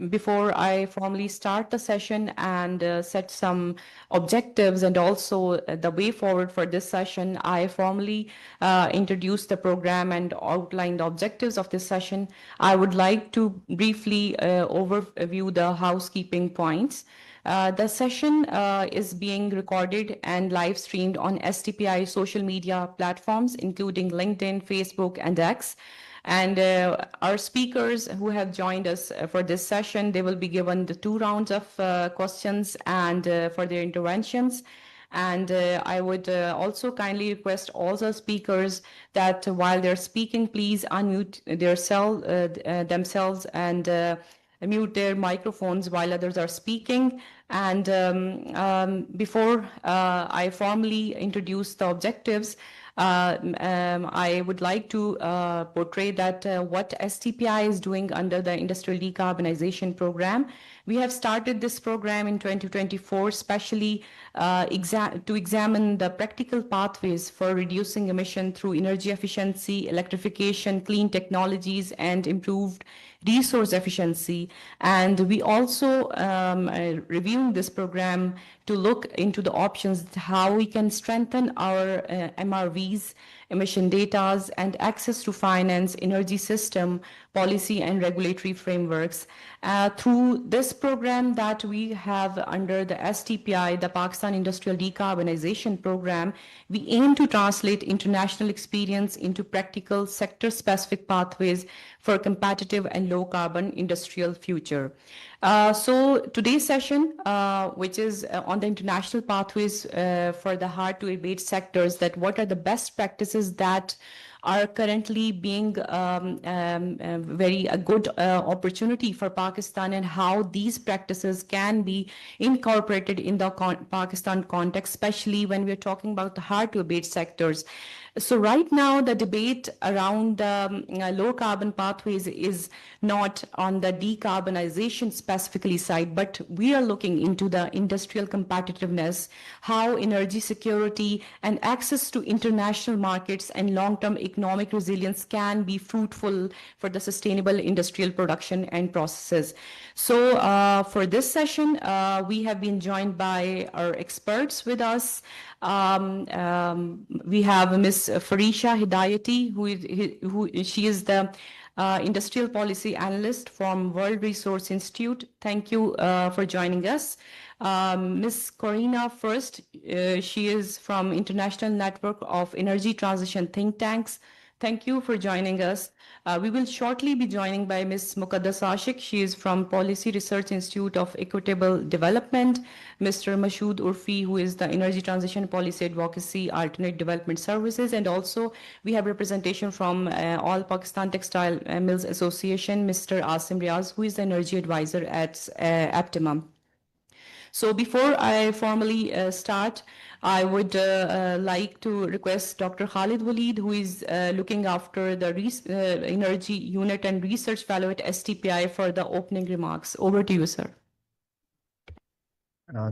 before I formally start the session and set some objectives and also the way forward for this session, I formally introduce the program and outline the objectives of this session. I would like to briefly overview the housekeeping points. The session is being recorded and live streamed on STPI social media platforms, including LinkedIn, Facebook, and X. And our speakers who have joined us for this session, they will be given the 2 rounds of questions and for their interventions. And I would also kindly request all the speakers that while they're speaking, please unmute themselves and mute their microphones while others are speaking. And before I formally introduce the objectives, I would like to portray that what STPI is doing under the Industrial Decarbonization Program. We have started this program in 2024, especially to examine the practical pathways for reducing emission through energy efficiency, electrification, clean technologies, and improved resource efficiency. And we also reviewing this program to look into the options how we can strengthen our MRVs, emission data, and access to finance, energy system, policy, and regulatory frameworks. Through this program that we have under the STPI, the Pakistan Industrial Decarbonization Program, we aim to translate international experience into practical sector-specific pathways for competitive and low-carbon industrial future. So today's session, which is on the international pathways for the hard-to-abate sectors, that what are the best practices that are currently being very a good opportunity for Pakistan, and how these practices can be incorporated in the Pakistan context, especially when we're talking about the hard-to-abate sectors. So right now, the debate around low carbon pathways is not on the decarbonization specifically side, but we are looking into the industrial competitiveness, how energy security and access to international markets and long-term economic resilience can be fruitful for the sustainable industrial production and processes. So for this session, we have been joined by our experts with us. We have Ms. Farisha Hidayati, she is the Industrial Policy Analyst from World Resource Institute. Thank you for joining us. Ms. Corina First, she is from International Network of Energy Transition Think Tanks. Thank you for joining us. We will shortly be joining by Ms. Muqaddas Ashik. She is from Policy Research Institute of Equitable Development. Mr. Mashood Urfi, who is the Energy Transition Policy Advocacy Alternate Development Services. And also we have representation from All Pakistan Textile Mills Association, Mr. Asim Riaz, who is the Energy Advisor at Optimum. So before I formally start, I would like to request Dr. Khalid Waleed, who is looking after the Energy Unit and Research Fellow at STPI, for the opening remarks. Over to you, sir.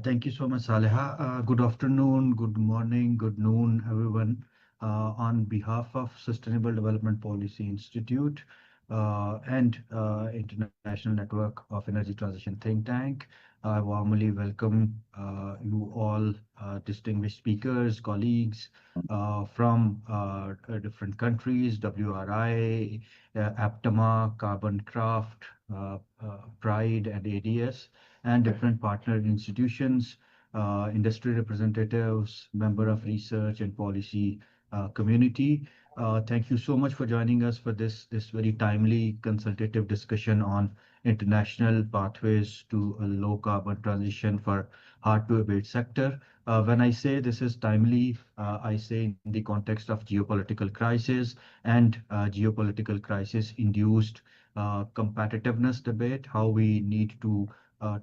Thank you so much, Saleha. Good afternoon, good morning, good noon, everyone. On behalf of Sustainable Development Policy Institute and International Network of Energy Transition Think Tank, I warmly welcome you all distinguished speakers, colleagues from different countries, WRI, APTMA, Carbon Craft, Pride, and ADS, and different partner institutions, industry representatives, member of research and policy community. Thank you so much for joining us for this very timely consultative discussion on international pathways to a low carbon transition for hard-to-abate sector. When I say this is timely, I say in the context of geopolitical crisis and geopolitical crisis induced competitiveness debate, how we need to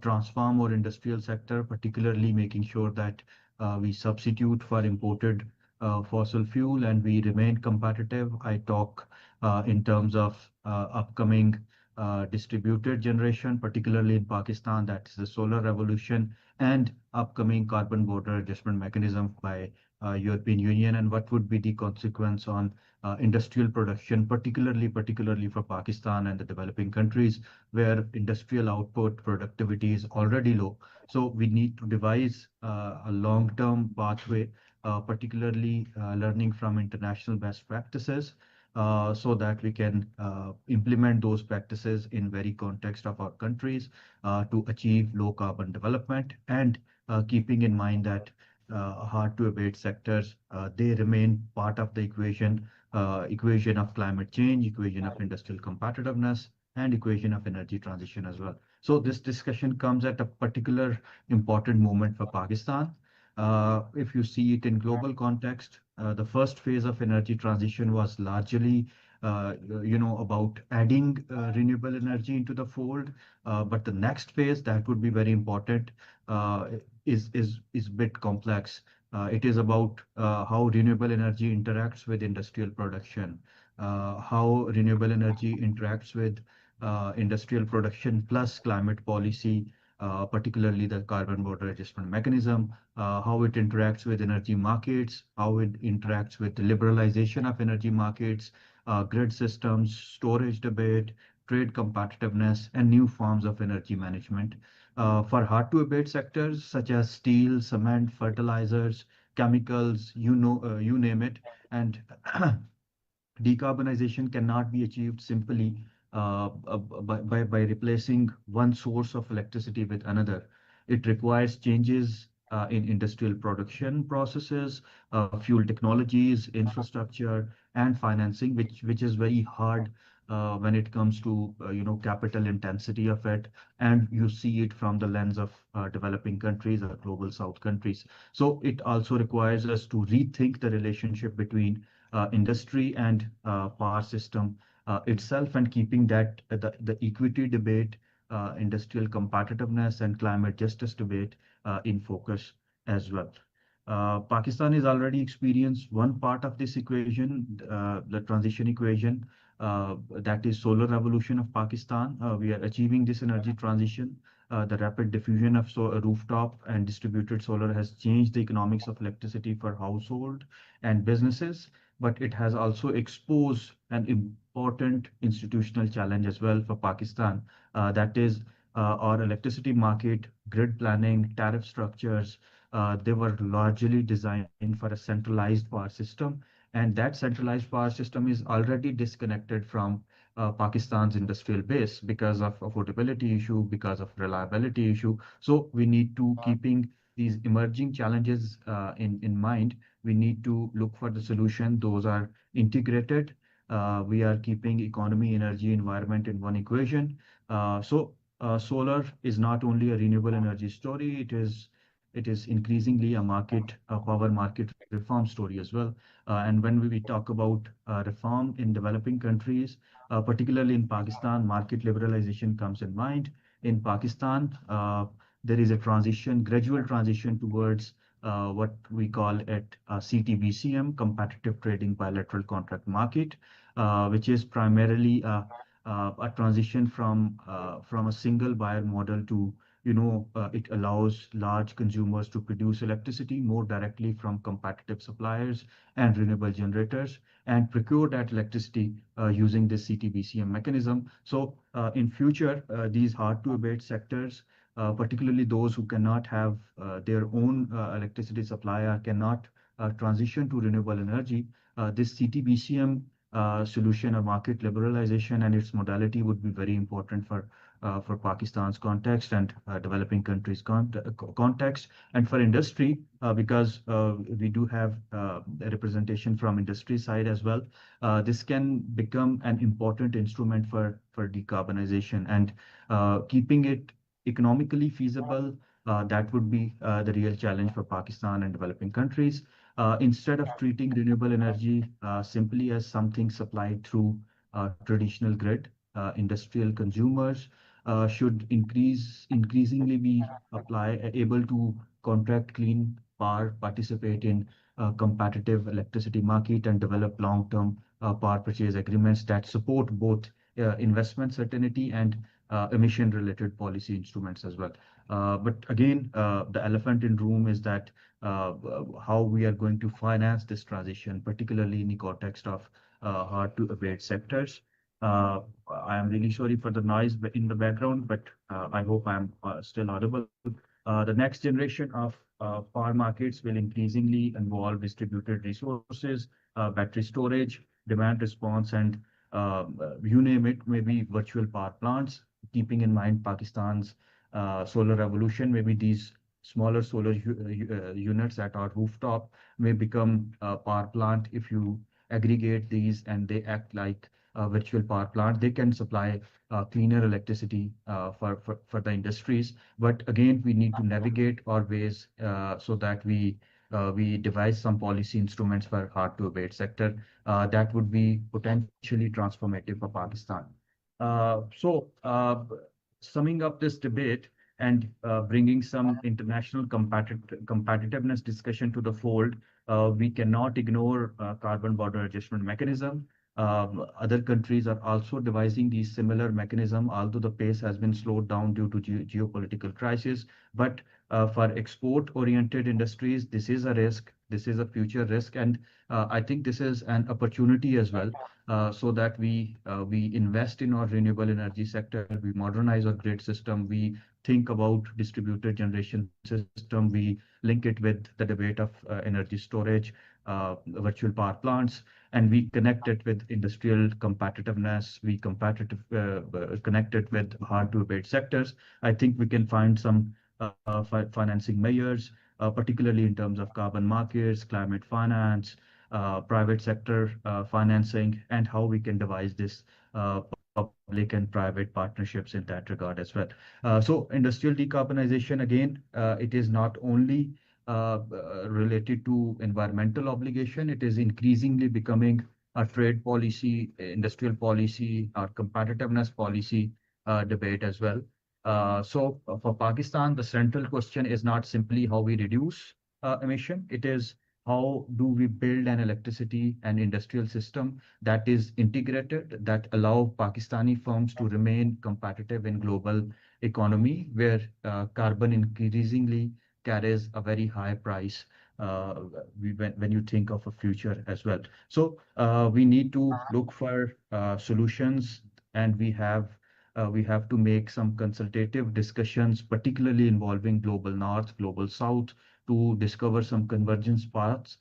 transform our industrial sector, particularly making sure that we substitute for imported fossil fuel and we remain competitive. I talk in terms of upcoming distributed generation, particularly in Pakistan, that is the solar revolution, and upcoming carbon border adjustment mechanism by European Union, and what would be the consequence on industrial production, particularly for Pakistan and the developing countries where industrial output productivity is already low. So we need to devise a long-term pathway, particularly learning from international best practices, so that we can implement those practices in very context of our countries to achieve low carbon development, and keeping in mind that hard to abate sectors, they remain part of the equation of climate change, equation of industrial competitiveness, and equation of energy transition as well. So this discussion comes at a particular important moment for Pakistan. If you see it in global context, the first phase of energy transition was largely, about adding renewable energy into the fold. But the next phase that would be very important uh, is bit complex. It is about how renewable energy interacts with industrial production, how renewable energy interacts with industrial production plus climate policy, particularly the carbon border adjustment mechanism, how it interacts with energy markets, how it interacts with the liberalization of energy markets, grid systems, storage debate, trade competitiveness, and new forms of energy management. For hard to abate sectors such as steel, cement, fertilizers, chemicals, you name it, and decarbonization cannot be achieved simply by replacing one source of electricity with another. It requires changes in industrial production processes, fuel technologies, infrastructure, and financing, which is very hard when it comes to capital intensity of it, and you see it from the lens of developing countries or global south countries. So it also requires us to rethink the relationship between industry and power system itself, and keeping that the equity debate, industrial competitiveness, and climate justice debate in focus as well. Pakistan has already experienced one part of this equation, the transition equation, that is solar revolution of Pakistan. We are achieving this energy transition. The rapid diffusion of rooftop and distributed solar has changed the economics of electricity for household and businesses, but it has also exposed an important institutional challenge as well for Pakistan. That is our electricity market, grid planning, tariff structures. They were largely designed for a centralized power system, and that centralized power system is already disconnected from Pakistan's industrial base because of affordability issue, because of reliability issue. So we need to keeping these emerging challenges in mind. We need to look for the solution. Those are integrated. We are keeping economy, energy, environment in one equation. Solar is not only a renewable energy story, it is increasingly a power market reform story as well. And when we talk about reform in developing countries, particularly in Pakistan, market liberalization comes in mind. In Pakistan, there is a gradual transition towards what we call it CTBCM, competitive trading bilateral contract market, which is primarily a transition from a single buyer model to, it allows large consumers to produce electricity more directly from competitive suppliers and renewable generators and procure that electricity using this CTBCM mechanism. So in future, these hard to abate sectors, particularly those who cannot have their own electricity supplier, cannot transition to renewable energy, this CTBCM solution or market liberalization and its modality would be very important for Pakistan's context and developing countries context, and for industry because we do have a representation from industry side as well. This can become an important instrument for decarbonization and keeping it economically feasible. That would be the real challenge for Pakistan and developing countries. Instead of treating renewable energy simply as something supplied through traditional grid, industrial consumers should increasingly be able to contract clean power, participate in competitive electricity market, and develop long-term power purchase agreements that support both investment certainty and emission-related policy instruments as well. But again, the elephant in room is that how we are going to finance this transition, particularly in the context of hard-to-abate sectors. Uh, I am really sorry for the noise in the background, but I hope I'm still audible. The next generation of power markets will increasingly involve distributed resources, battery storage, demand response, and you name it, maybe virtual power plants. Keeping in mind Pakistan's solar revolution, maybe these smaller solar units at our rooftop may become a power plant if you aggregate these and they act like a virtual power plant. They can supply cleaner electricity for the industries. But again, we need to navigate our ways so that we devise some policy instruments for hard to abate sector that would be potentially transformative for Pakistan. Summing up this debate and bringing some international competitiveness discussion to the fold, we cannot ignore carbon border adjustment mechanism. Other countries are also devising these similar mechanism, although the pace has been slowed down due to geopolitical crisis. But for export-oriented industries, this is a risk. This is a future risk, and I think this is an opportunity as well, so that we invest in our renewable energy sector, we modernize our grid system, we think about distributed generation system, we link it with the debate of energy storage, virtual power plants, and we connect it with industrial competitiveness. We connect it with hard to abate sectors. I think we can find some financing measures, particularly in terms of carbon markets, climate finance, private sector financing, and how we can devise this public and private partnerships in that regard as well. So industrial decarbonization, again, it is not only related to environmental obligation, it is increasingly becoming a trade policy, industrial policy, or competitiveness policy debate as well. For Pakistan, the central question is not simply how we reduce emission, it is how do we build an electricity and industrial system that is integrated, that allow Pakistani firms to remain competitive in global economy, where carbon increasingly carries a very high price when you think of a future as well. So we need to look for solutions, and we have to make some consultative discussions, particularly involving global north, global south, to discover some convergence paths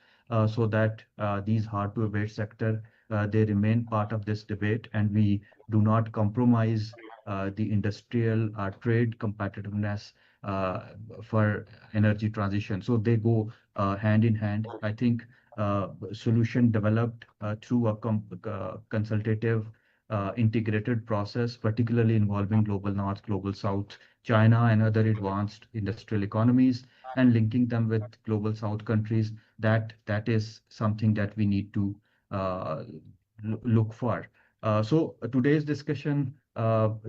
so that these hard to abate sector they remain part of this debate, and we do not compromise the industrial trade competitiveness uh, for energy transition. So they go hand in hand. I think solution developed through a consultative integrated process, particularly involving global north, global south, China, and other advanced industrial economies, and linking them with global south countries. That is something that we need to uh, look for. So today's discussion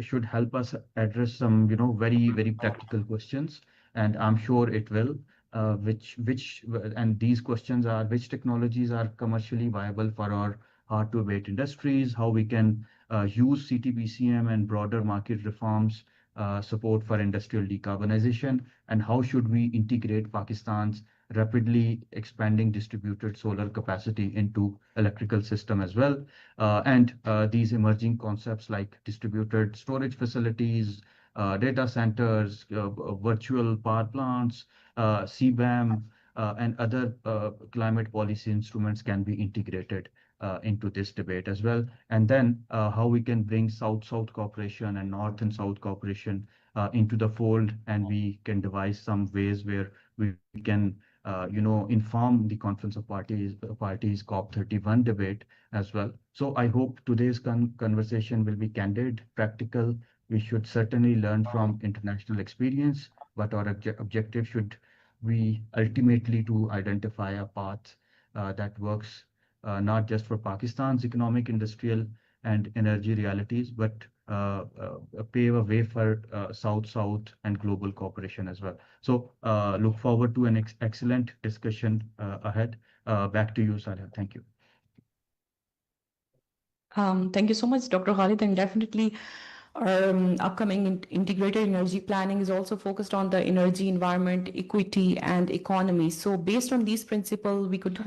should help us address some, very practical questions, and I'm sure it will. And these questions are: which technologies are commercially viable for our hard-to-abate industries? How we can use CTBCM and broader market reforms support for industrial decarbonization, and how should we integrate Pakistan's rapidly expanding distributed solar capacity into electrical system as well. And these emerging concepts like distributed storage facilities, data centers, virtual power plants, CBAM, and other climate policy instruments can be integrated into this debate as well. And then how we can bring South-South cooperation and North and South cooperation into the fold, and we can devise some ways where we can inform the Conference of Parties COP31 debate as well. So I hope today's conversation will be candid, practical. We should certainly learn from international experience, but our objective should be ultimately to identify a path that works not just for Pakistan's economic, industrial, and energy realities, but pave a way for South-South and global cooperation as well. So look forward to an excellent discussion ahead. Back to you, Salha. Thank you. Thank you so much, Dr. Khalid, and definitely Our upcoming integrated energy planning is also focused on the energy, environment, equity, and economy. So based on these principles, we could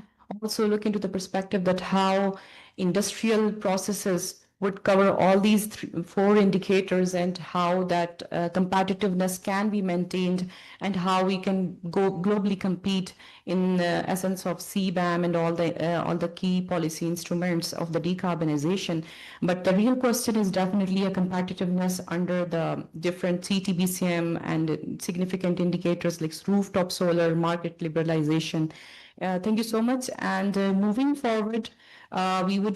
also look into the perspective that how industrial processes would cover all these four indicators, and how that competitiveness can be maintained, and how we can go globally compete in the essence of CBAM and all the key policy instruments of the decarbonization. But the real question is definitely a competitiveness under the different CTBCM and significant indicators like rooftop solar, market liberalization. Thank you so much. And moving forward, we will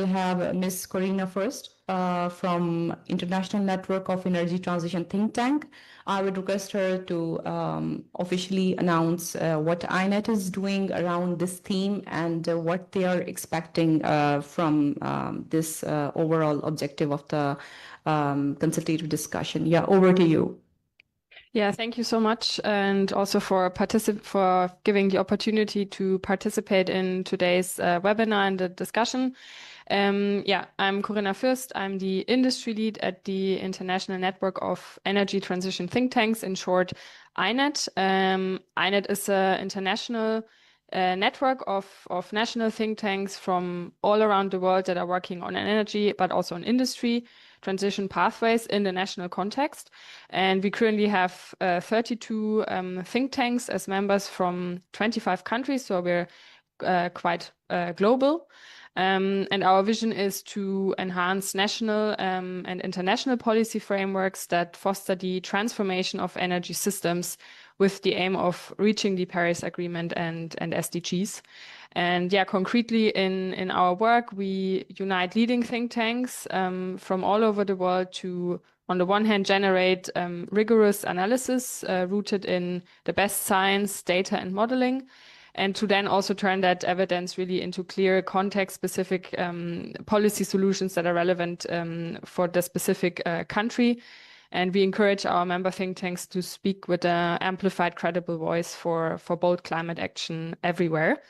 have Ms. Corina first from International Network of Energy Transition Think Tank. I would request her to officially announce what INET is doing around this theme, and what they are expecting from this overall objective of the consultative discussion. Yeah, over to you. Yeah, thank you so much, and also for giving the opportunity to participate in today's webinar and the discussion. Yeah, I'm Corinna Fürst. I'm the industry lead at the International Network of Energy Transition Think Tanks, in short, INET. INET is an international network of national think tanks from all around the world that are working on energy, but also on industry transition pathways in the national context. And we currently have 32 think tanks as members from 25 countries, so we're quite global. And our vision is to enhance national and international policy frameworks that foster the transformation of energy systems with the aim of reaching the Paris Agreement and SDGs. And yeah, concretely in our work, we unite leading think tanks from all over the world to, on the one hand, generate rigorous analysis rooted in the best science, data, and modeling, and to then also turn that evidence really into clear context-specific policy solutions that are relevant for the specific country. And we encourage our member think tanks to speak with an amplified, credible voice for bold climate action everywhere.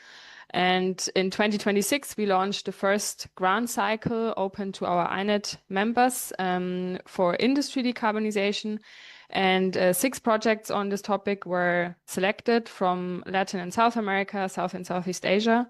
And in 2026, we launched the first grant cycle open to our INET members for industry decarbonization. And 6 projects on this topic were selected from Latin and South America, South and Southeast Asia.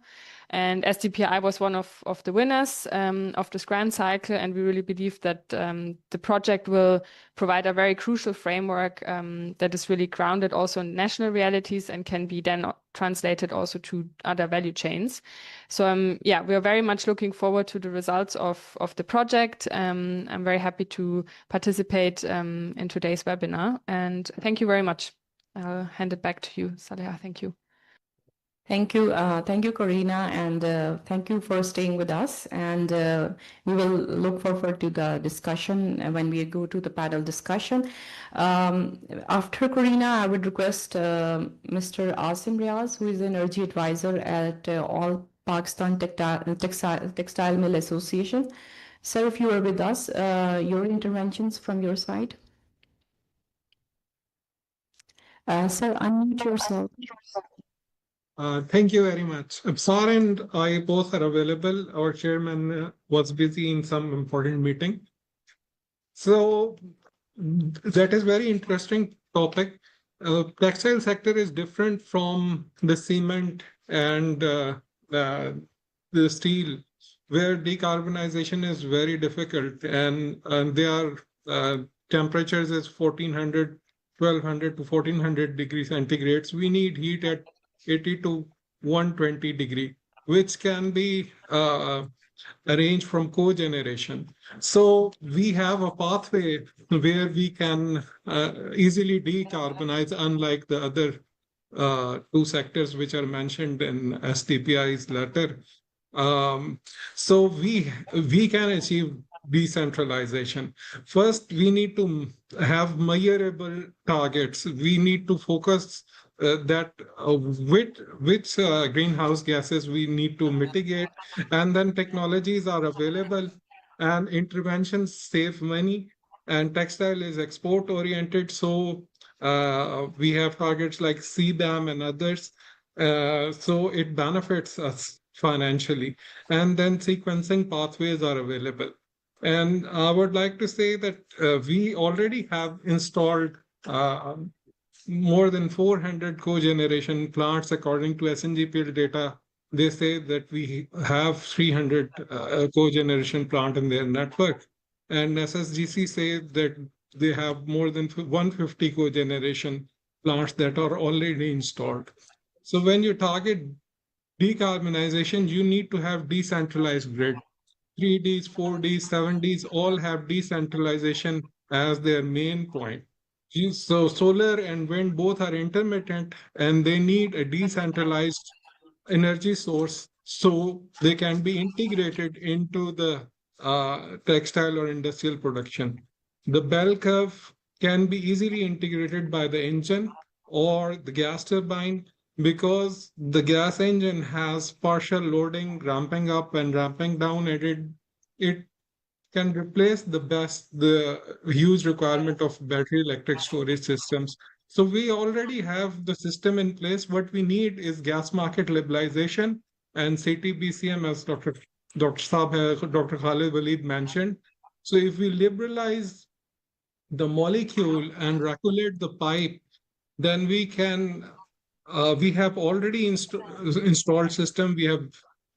And SDPI was one of the winners of this grant cycle. And we really believe that the project will provide a very crucial framework that is really grounded also in national realities and can be then translated also to other value chains. So yeah, we are very much looking forward to the results of the project. I'm very happy to participate in today's webinar. And thank you very much. I'll hand it back to you, Saleha. Thank you. Thank you, Corina, and thank you for staying with us. And we will look forward to the discussion when we go to the panel discussion. After Corina, I would request Mr. Asim Riaz, who is the energy advisor at All Pakistan Textile Mill Association. Sir, if you are with us, your interventions from your side. Sir, unmute yourself. Thank you very much. Absar and I both are available. Our chairman was busy in some important meeting. So that is very interesting topic. Textile sector is different from the cement and the steel, where decarbonization is very difficult, and their temperatures is 1200 to 1400 degrees centigrade. We need heat at 80 to 120 degree, which can be arranged from cogeneration. So we have a pathway where we can easily decarbonize, unlike the other 2 sectors which are mentioned in STPI's letter. So we can achieve decentralization. First, we need to have measurable targets. We need to focus that which greenhouse gases we need to mitigate, and then technologies are available and interventions save money, and textile is export oriented, so we have targets like CBAM and others, so it benefits us financially, and then sequencing pathways are available. And I would like to say that we already have installed more than 400 cogeneration plants. According to SNGPL data, they say that we have 300 cogeneration plant in their network. And SSGC say that they have more than 150 cogeneration plants that are already installed. So when you target decarbonization, you need to have decentralized grid. 3Ds, 4Ds, 7Ds all have decentralization as their main point. So solar and wind both are intermittent and they need a decentralized energy source so they can be integrated into the textile or industrial production. The bell curve can be easily integrated by the engine or the gas turbine because the gas engine has partial loading, ramping up and ramping down, and it can replace the huge requirement of battery electric storage systems. So we already have the system in place. What we need is gas market liberalization and CTBCM, as Dr. Khalid Walid mentioned. So if we liberalize the molecule and regulate the pipe, then we can we have already installed system. We have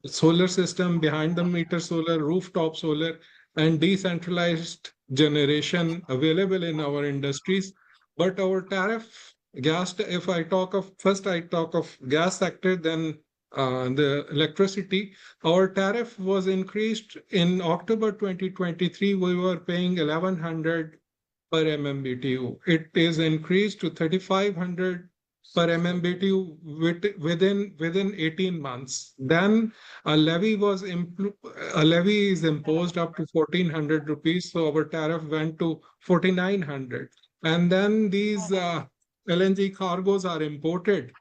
solar system, behind the meter solar, rooftop solar, and decentralized generation available in our industries. But our tariff gas, if I talk of first, I talk of gas sector, then the electricity. Our tariff was increased in October 2023. We were paying 1100 per MMBTU. It is increased to 3500 per MMBTU within 18 months. Then a levy is imposed up to 1400 rupees. So our tariff went to 4900. And then these LNG cargoes are imported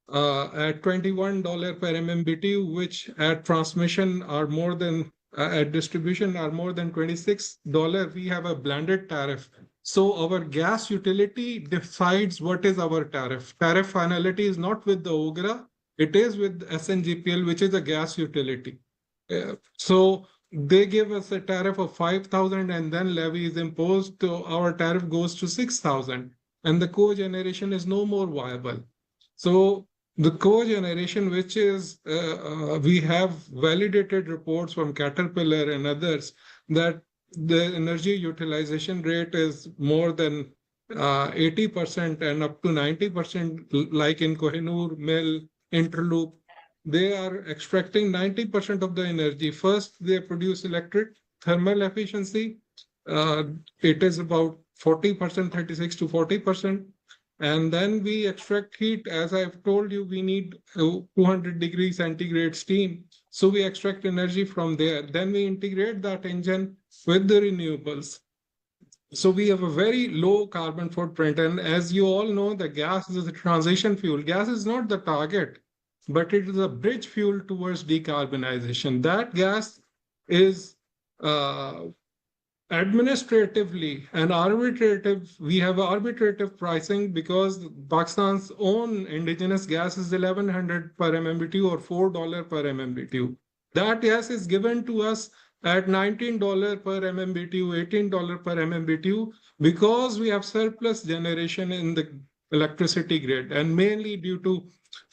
at $21 per MMBTU, which at transmission are more than at distribution are more than $26. We have a blended tariff. So our gas utility decides what is our tariff. Tariff finality is not with the OGRA, it is with SNGPL, which is a gas utility. So they give us a tariff of 5,000 and then levy is imposed. So our tariff goes to 6,000 and the cogeneration is no more viable. So the cogeneration, which is, we have validated reports from Caterpillar and others that the energy utilization rate is more than 80% and up to 90%, like in Kohinoor Mill, Interloop. They are extracting 90% of the energy. First, they produce electric thermal efficiency. It is about 40%, 36 to 40%. And then we extract heat. As I've told you, we need 200 degrees centigrade steam. So we extract energy from there. Then we integrate that engine with the renewables. So we have a very low carbon footprint. And as you all know, the gas is a transition fuel. Gas is not the target, but it is a bridge fuel towards decarbonization. That gas is administratively and arbitrative, we have arbitrative pricing because Pakistan's own indigenous gas is 1100 per MMBTU or $4 per MMBTU. That gas is given to us at $19 per MMBTU, $18 per MMBTU because we have surplus generation in the electricity grid and mainly due to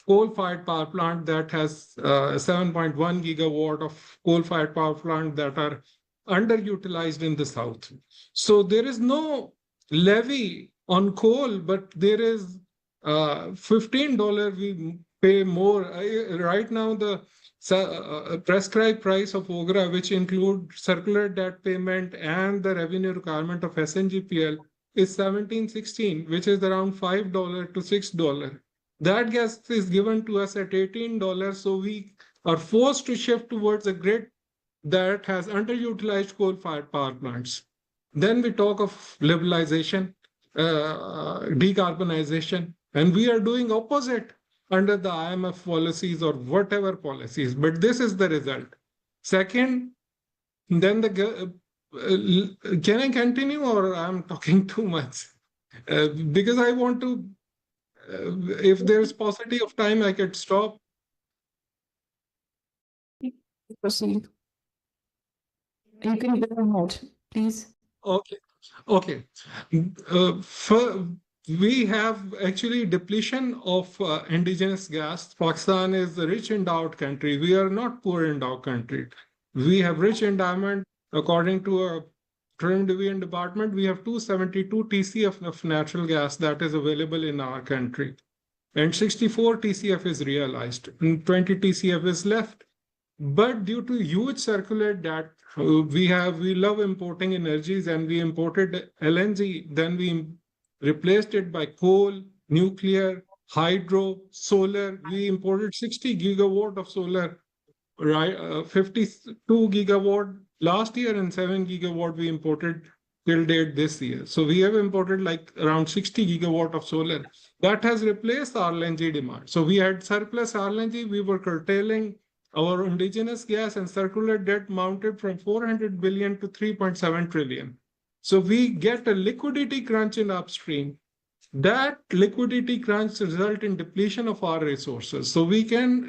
coal-fired power plant that has 7.1 gigawatt of coal-fired power plant that are underutilized in the south. So there is no levy on coal, but there is $15 we pay more. Right now, the prescribed price of OGRA, which include circular debt payment and the revenue requirement of SNGPL, is 1716, which is around $5 to $6. That gas is given to us at $18, so we are forced to shift towards a grid that has underutilized coal-fired power plants. Then we talk of liberalization, decarbonization, and we are doing opposite under the IMF policies or whatever policies, but this is the result. Second, then can I continue or I'm talking too much? Because I want to, if there's paucity of time, I could stop. You can go ahead, please. Okay. Okay. We have actually depletion of indigenous gas. Pakistan is a rich endowed country. We are not poor endowed country. We have rich endowment. According to a Trim Division Department, we have 272 TCF of natural gas that is available in our country. And 64 TCF is realized, and 20 TCF is left. But due to huge circular debt, we love importing energies, and we imported LNG. Then we replaced it by coal, nuclear, hydro, solar. We imported 60 gigawatt of solar, right? 52 gigawatt last year and 7 gigawatt we imported till date this year. So we have imported like around 60 gigawatt of solar. That has replaced our LNG demand. So we had surplus LNG. We were curtailing our indigenous gas, and circular debt mounted from 400 billion to 3.7 trillion. So we get a liquidity crunch in upstream. That liquidity crunch result in depletion of our resources. So we can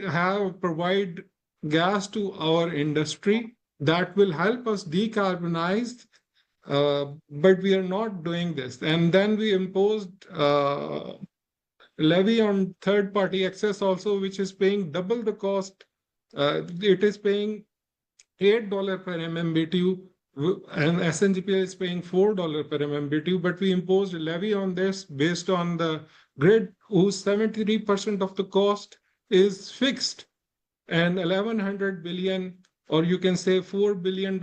provide gas to our industry that will help us decarbonize, but we are not doing this. And then we imposed levy on third-party access also, which is paying double the cost. It is paying $8 per MMBTU, and SNGPL is paying $4 per MMBTU, but we imposed a levy on this based on the grid, whose 73% of the cost is fixed, and 1,100 billion, or you can say $4 billion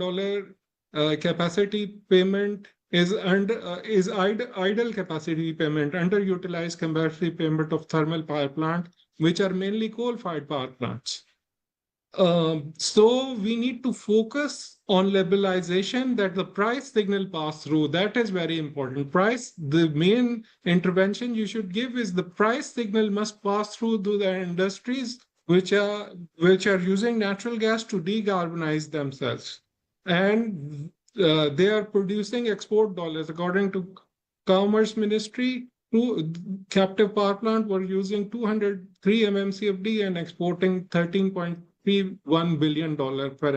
capacity payment is idle capacity payment, underutilized capacity payment of thermal power plant, which are mainly coal-fired power plants. So we need to focus on liberalization, that the price signal pass through. That is very important. The main intervention you should give is the price signal must pass through to the industries which are using natural gas to decarbonize themselves. And they are producing export dollars. According to Commerce Ministry, captive power plant were using 203 MMCFD and exporting $13.31 billion per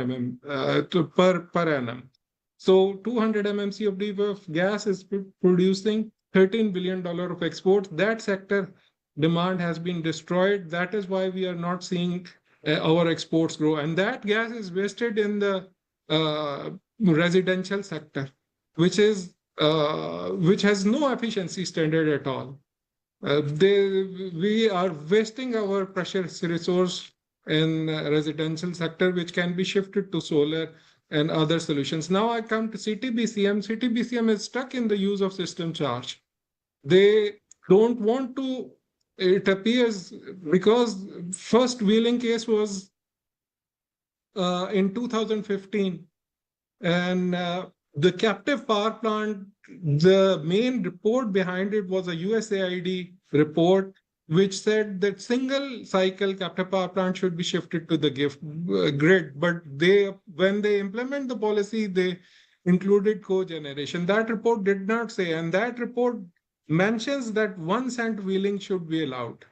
annum. So 200 MMCFD of gas is producing $13 billion of exports. That sector demand has been destroyed. That is why we are not seeing our exports grow. And that gas is wasted in the residential sector, which has no efficiency standard at all. We are wasting our precious resource in residential sector, which can be shifted to solar and other solutions. Now I come to CTBCM. CTBCM is stuck in the use of system charge. They don't want to, it appears, because first wheeling case was in 2015. And the captive power plant, the main report behind it was a USAID report, which said that single cycle captive power plant should be shifted to the grid. But when they implement the policy, they included cogeneration. That report did not say, and that report mentions that 1 cent wheeling should be allowed.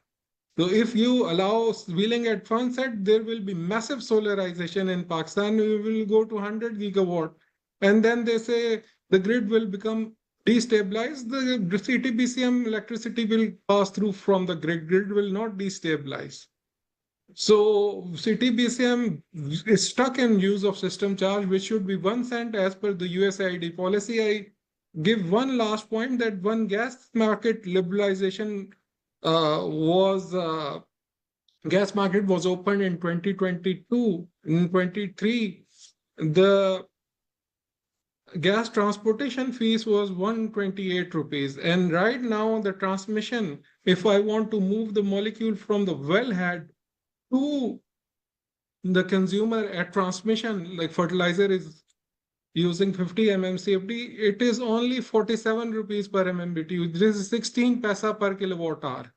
So if you allow wheeling at 1 cent, there will be massive solarization in Pakistan. We will go to 100 gigawatt. And then they say the grid will become destabilized. The CTBCM electricity will pass through from the grid. Grid will not destabilize. So CTBCM is stuck in use of system charge, which should be 1 cent as per the USAID policy. I give one last point, that when gas market liberalization gas market was opened in 2022, in 23, the gas transportation fees was 128 rupees. And right now the transmission, if I want to move the molecule from the wellhead to the consumer at transmission, like fertilizer is using 50 MMCFD, it is only 47 rupees per MMBTU. This is 16 paisa per kilowatt hour.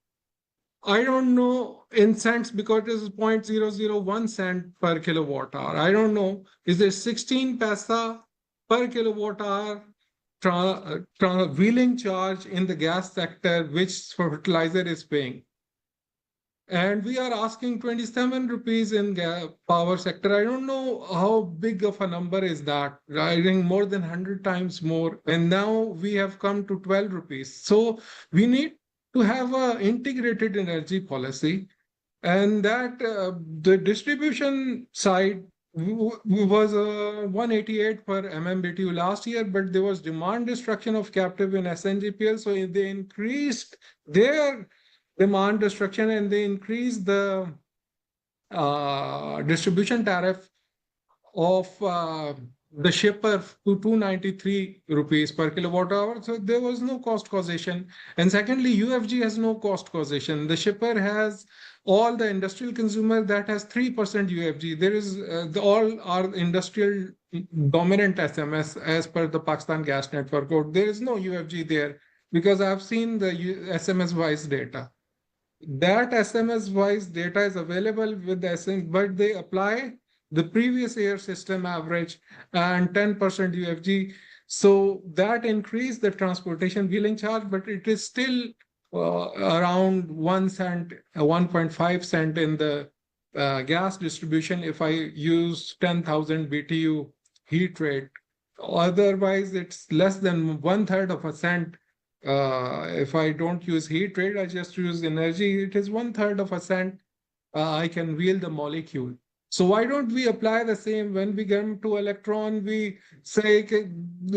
I don't know in cents, because it is 0.001 cent per kilowatt hour. I don't know, is there 16 paisa per kilowatt hour wheeling charge in the gas sector, which fertilizer is paying? And we are asking 27 rupees in power sector. I don't know how big of a number is that. I think more than 100 times more. And now we have come to 12 rupees. So we need to have an integrated energy policy. And that the distribution side was 188 per MMBTU last year, but there was demand destruction of captive in SNGPL. So they increased their demand destruction and they increased the distribution tariff of the shipper to 293 rupees per kilowatt hour. So there was no cost causation. And secondly, UFG has no cost causation. The shipper has all the industrial consumer that has 3% UFG. There is all our industrial dominant SMS as per the Pakistan Gas Network code. There is no UFG there because I've seen the SMS wise data. That SMS wise data is available with the SMS, but they apply the previous year system average and 10% UFG. So that increased the transportation wheeling charge, but it is still around 1 cent, 1.5 cent in the gas distribution if I use 10,000 BTU heat rate. Otherwise, it's less than 1/3 of a cent. If I don't use heat rate, I just use energy, it is 1/3 of a cent. I can wheel the molecule. So why don't we apply the same when we get to electron? We say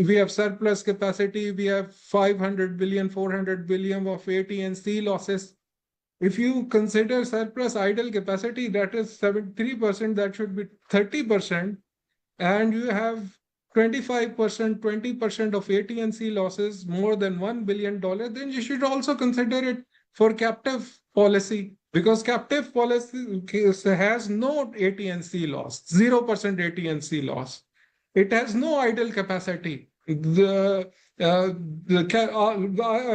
we have surplus capacity, we have 500 billion, 400 billion of AT&C losses. If you consider surplus idle capacity, that is 73%, that should be 30%. And you have 25%, 20% of AT&C losses, more than $1 billion, then you should also consider it for captive policy, because captive policy has no AT&C loss, 0% AT&C loss. It has no idle capacity. I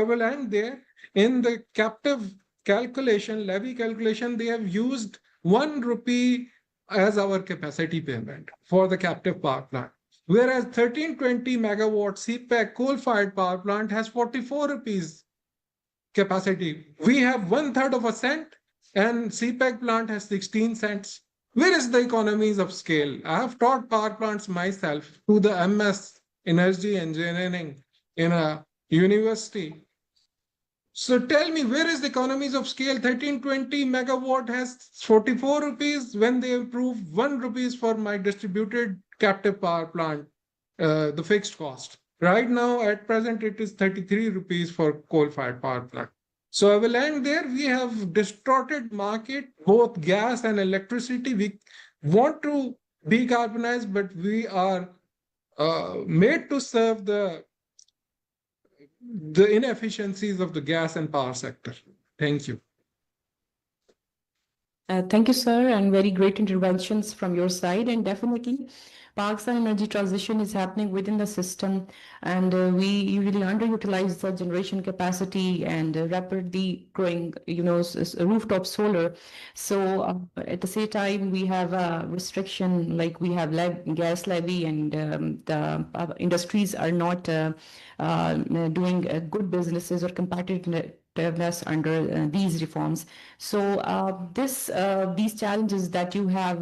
will end there. In the captive calculation, levy calculation, they have used 1 rupee as our capacity payment for the captive power plant. Whereas 1320 megawatt CPEC coal-fired power plant has 44 rupees capacity. We have 1/3 of a cent and CPEC plant has 16 cents. Where is the economies of scale? I have taught power plants myself to the MS Energy Engineering in a university. So tell me, where is the economies of scale? 1320 megawatt has 44 rupees when they approve 1 rupees for my distributed captive power plant, the fixed cost. Right now, at present, it is 33 rupees for coal-fired power plant. So I will end there. We have distorted market, both gas and electricity. We want to decarbonize, but we are made to serve the inefficiencies of the gas and power sector. Thank you. Thank you, sir, and very great interventions from your side. And definitely, Pakistan energy transition is happening within the system, and we usually underutilize the generation capacity and rapidly growing, rooftop solar. So at the same time, we have a restriction, like we have gas levy, and the industries are not doing good businesses or competitiveness under these reforms. So these challenges that you have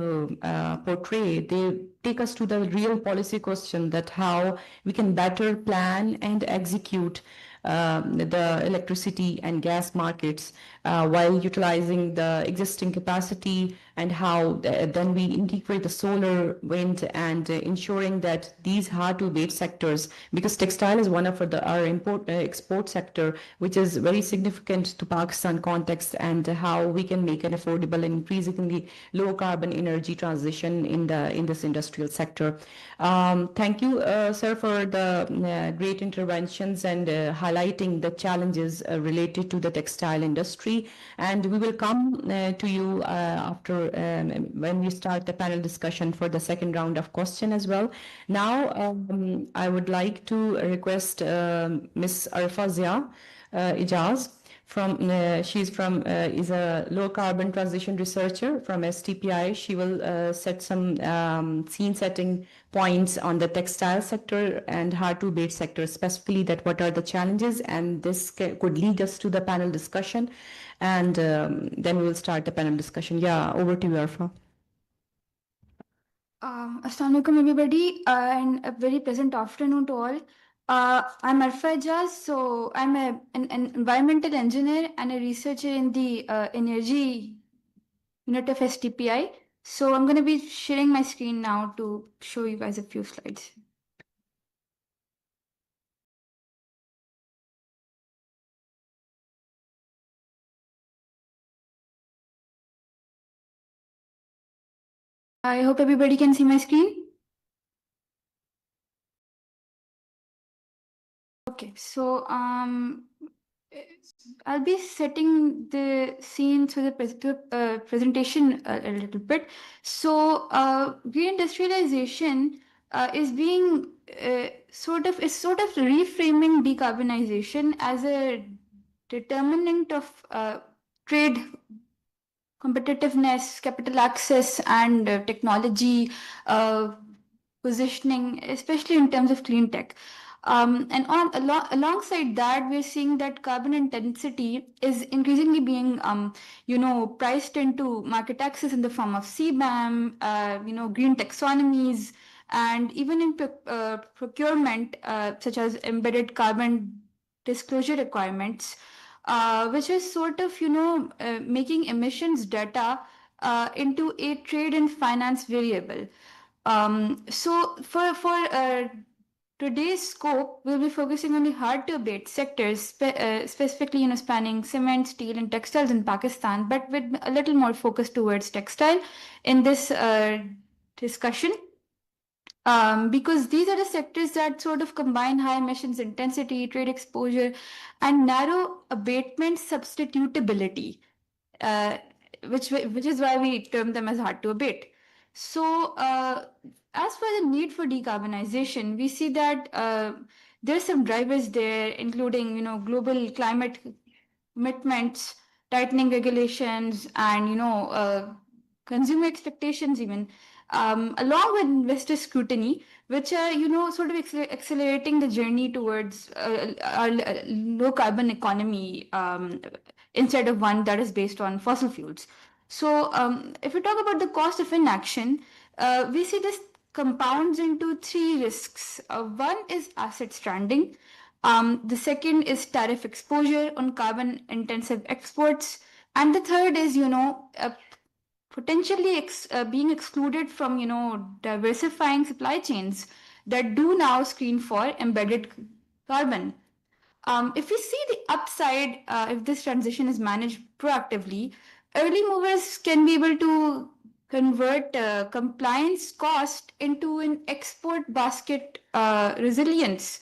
portrayed, they take us to the real policy question, that how we can better plan and execute the electricity and gas markets while utilizing the existing capacity, and how then we integrate the solar, wind, and ensuring that these hard-to-abate sectors, because textile is one of our export sector, which is very significant to Pakistan context, and how we can make an affordable and increasingly low carbon energy transition in this industrial sector. Thank you, sir, for the great interventions and highlighting the challenges related to the textile industry. And we will come to you after when we start the panel discussion for the second round of question as well. Now, I would like to request Ms. Arfa Zia Ijaz Is a low carbon transition researcher from STPI. She will set some scene setting points on the textile sector and hard-to-abate sector, specifically that what are the challenges, and this could lead us to the panel discussion, and then we will start the panel discussion. Yeah, over to you, Arfa. Assalamu alaikum, everybody, and a very pleasant afternoon to all. I'm Arfa Ejaz, so I'm an environmental engineer and a researcher in the energy unit of STPI. So I'm going to be sharing my screen now to show you guys a few slides. I hope everybody can see my screen. Okay, so I'll be setting the scene to the presentation a little bit. So reindustrialization is being sort of reframing decarbonization as a determinant of trade competitiveness, capital access, and technology positioning, especially in terms of clean tech. Alongside that, we're seeing that carbon intensity is increasingly being, priced into market access in the form of CBAM, green taxonomies, and even in procurement, such as embedded carbon disclosure requirements, which is sort of, making emissions data into a trade and finance variable. So for today's scope, we'll be focusing on the hard-to-abate sectors, specifically, spanning cement, steel, and textiles in Pakistan, but with a little more focus towards textile in this discussion. Because these are the sectors that sort of combine high emissions intensity, trade exposure, and narrow abatement substitutability, which is why we term them as hard to abate. So, as for the need for decarbonization, we see that there's some drivers there, including global climate commitments, tightening regulations, and consumer expectations even, along with investor scrutiny, which are sort of accelerating the journey towards our low carbon economy, instead of one that is based on fossil fuels. So if we talk about the cost of inaction, we see this compounds into three risks. One is asset stranding. The second is tariff exposure on carbon intensive exports. And the third is, potentially being excluded from, diversifying supply chains that do now screen for embedded carbon. If we see the upside, if this transition is managed proactively, early movers can be able to convert compliance cost into an export basket resilience,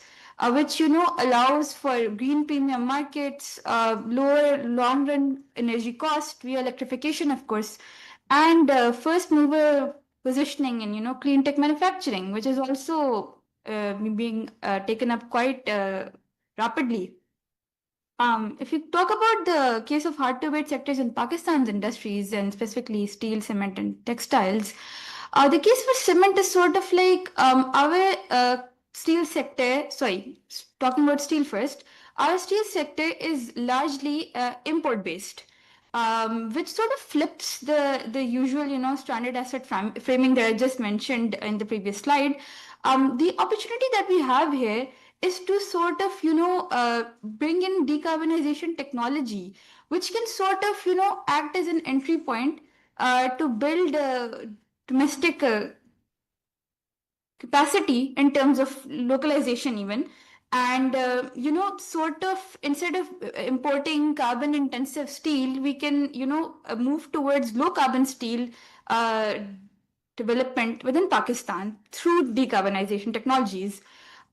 which allows for green premium markets, lower long run energy cost via electrification, of course, and first mover positioning in clean tech manufacturing, which is also being taken up quite rapidly. If you talk about the case of hard-to-abate sectors in Pakistan's industries, and specifically steel, cement, and textiles, the case for cement is sort of like our steel sector. Sorry, talking about steel first. Our steel sector is largely import-based, which sort of flips the usual stranded asset framing that I just mentioned in the previous slide. The opportunity that we have here is to sort of bring in decarbonization technology, which can sort of act as an entry point to build domestic capacity in terms of localization even, and sort of instead of importing carbon intensive steel, we can move towards low carbon steel development within Pakistan through decarbonization technologies.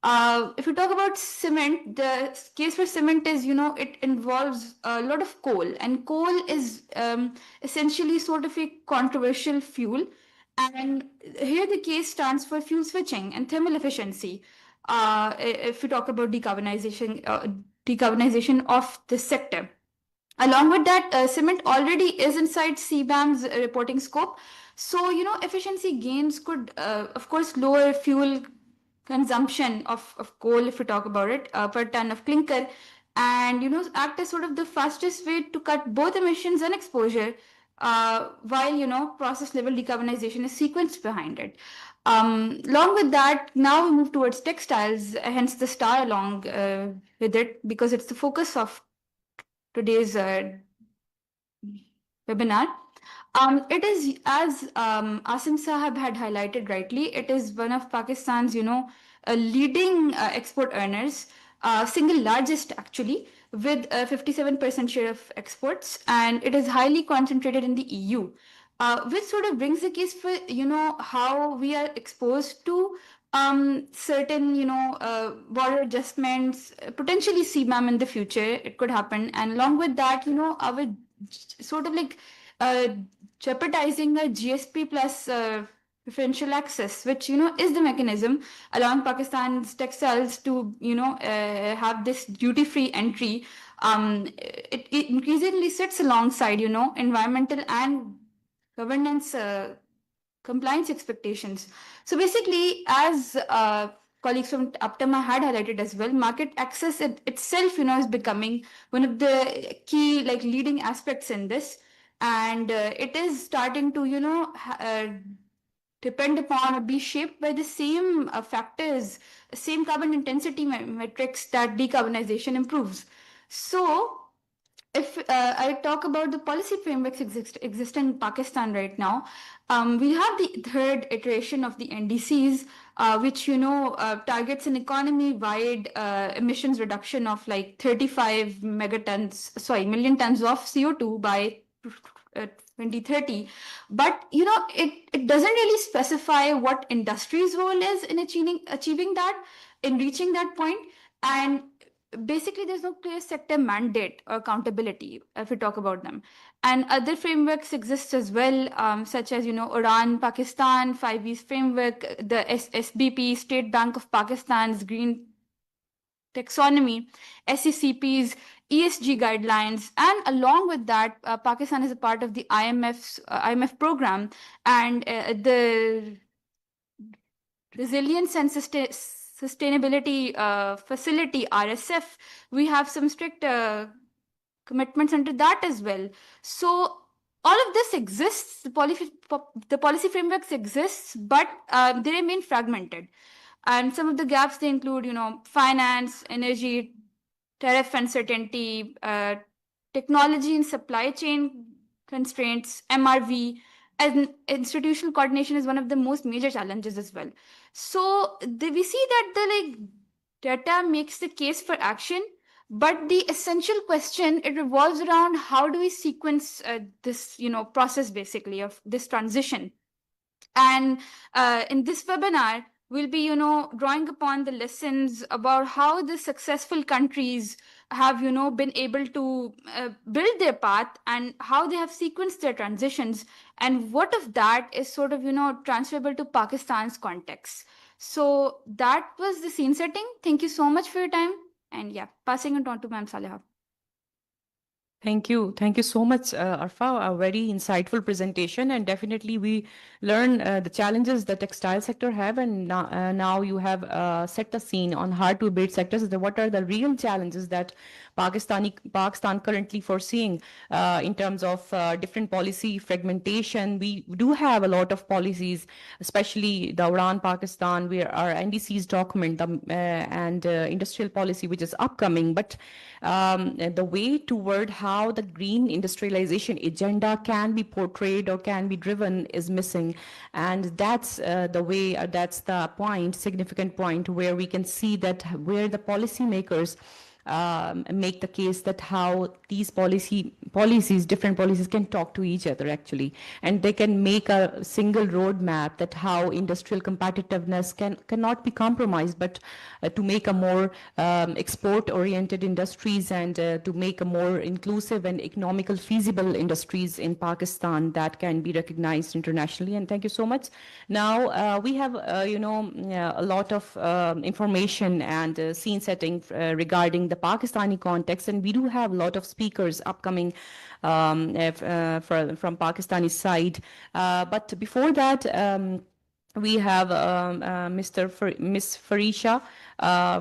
If you talk about cement, the case for cement is, it involves a lot of coal, and coal is essentially sort of a controversial fuel. And here the case stands for fuel switching and thermal efficiency. If we talk about decarbonization of this sector. Along with that, cement already is inside CBAM's reporting scope. So, efficiency gains could, of course, lower fuel consumption of coal, if we talk about it, per ton of clinker, and, act as sort of the fastest way to cut both emissions and exposure, while, process level decarbonization is sequenced behind it. Along with that, now we move towards textiles, hence the star along with it, because it's the focus of today's webinar. It is, as Asim Sahab had highlighted rightly, it is one of Pakistan's, leading export earners, single largest actually, with a 57% share of exports, and it is highly concentrated in the EU, which sort of brings the case for, how we are exposed to certain, border adjustments, potentially CBAM in the future, it could happen. And along with that, our sort of like uh, jeopardizing a GSP plus preferential access, which is the mechanism allowing Pakistan's textiles to have this duty-free entry. It increasingly sits alongside environmental and governance compliance expectations. So basically, as colleagues from Aptama had highlighted as well, market access itself, is becoming one of the key leading aspects in this, and it is starting to depend upon or be shaped by the same factors, same carbon intensity metrics that decarbonization improves. So if I talk about the policy frameworks exist in Pakistan right now, we have the third iteration of the NDCs, which targets an economy-wide emissions reduction of like 35 million tons of CO2 by 2030. But it doesn't really specify what industry's role is in achieving that, in reaching that point, and basically there's no clear sector mandate or accountability if we talk about them. And other frameworks exist as well, such as Uran Pakistan 5 E's framework, the SBP, State Bank of Pakistan's green taxonomy, SECP's ESG guidelines, and along with that, Pakistan is a part of the IMF program, and the Resilience and Sustainability Facility, RSF. We have some strict commitments under that as well. So all of this exists, the policy frameworks exists, but they remain fragmented. And some of the gaps, they include, finance, energy, tariff uncertainty, technology and supply chain constraints, MRV, and institutional coordination is one of the most major challenges as well. So we see that the data makes the case for action, but the essential question, it revolves around how do we sequence this process basically of this transition. And in this webinar, we'll be, drawing upon the lessons about how the successful countries have, been able to build their path and how they have sequenced their transitions, and what of that is sort of, transferable to Pakistan's context. So that was the scene setting. Thank you so much for your time. And yeah, passing it on to Ma'am Saleha. Thank you. Thank you so much, Arfa. A very insightful presentation, and definitely we learn the challenges the textile sector have, and now you have set the scene on hard-to-abate sectors. What are the real challenges that Pakistan currently foreseeing in terms of different policy fragmentation? We do have a lot of policies, especially the Uran Pakistan, where our NDC's document, and industrial policy, which is upcoming, but the way toward how the green industrialization agenda can be portrayed or can be driven is missing. And that's the way, that's the point, significant point, where we can see that where the policymakers make the case that how these different policies can talk to each other actually, and they can make a single roadmap that how industrial competitiveness cannot be compromised, but to make a more export-oriented industries, and to make a more inclusive and economical feasible industries in Pakistan that can be recognized internationally. And thank you so much. Now we have a lot of information and scene setting regarding the Pakistani context, and we do have a lot of speakers upcoming from Pakistani side. But before that, we have Miss Farisha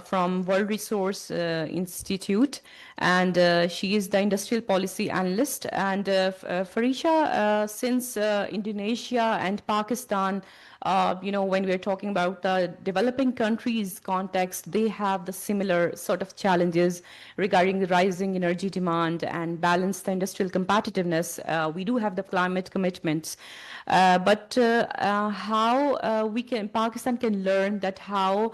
from World Resource Institute, and she is the industrial policy analyst. And Farisha, since Indonesia and Pakistan, when we're talking about the developing countries context, they have the similar sort of challenges regarding the rising energy demand and balance the industrial competitiveness. We do have the climate commitments, but how Pakistan can learn that how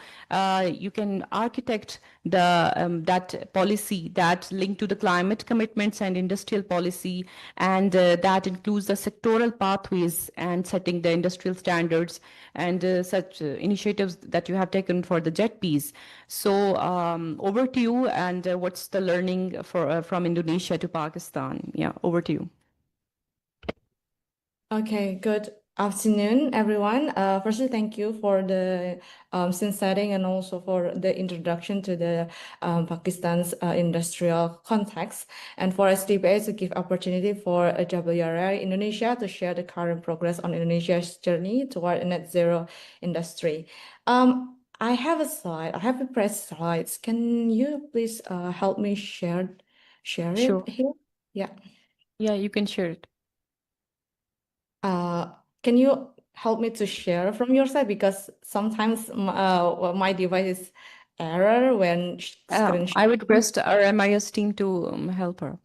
you can architect that policy that linked to the climate commitments and industrial policy, and that includes the sectoral pathways and setting the industrial standards and such initiatives that you have taken for the JETPs. So over to you, and what's the learning from Indonesia to Pakistan? Yeah, over to you. Okay, good afternoon, everyone. Firstly, thank you for the scene setting and also for the introduction to the Pakistan's industrial context, and for SDBA to give opportunity for WRI Indonesia to share the current progress on Indonesia's journey toward a net zero industry. I have a slide. I have prepared slides. Can you please help me share Sure. it here? Yeah. Yeah, you can share it. Can you help me to share from your side, because sometimes my device is error when screen I would request our MIS team to help her.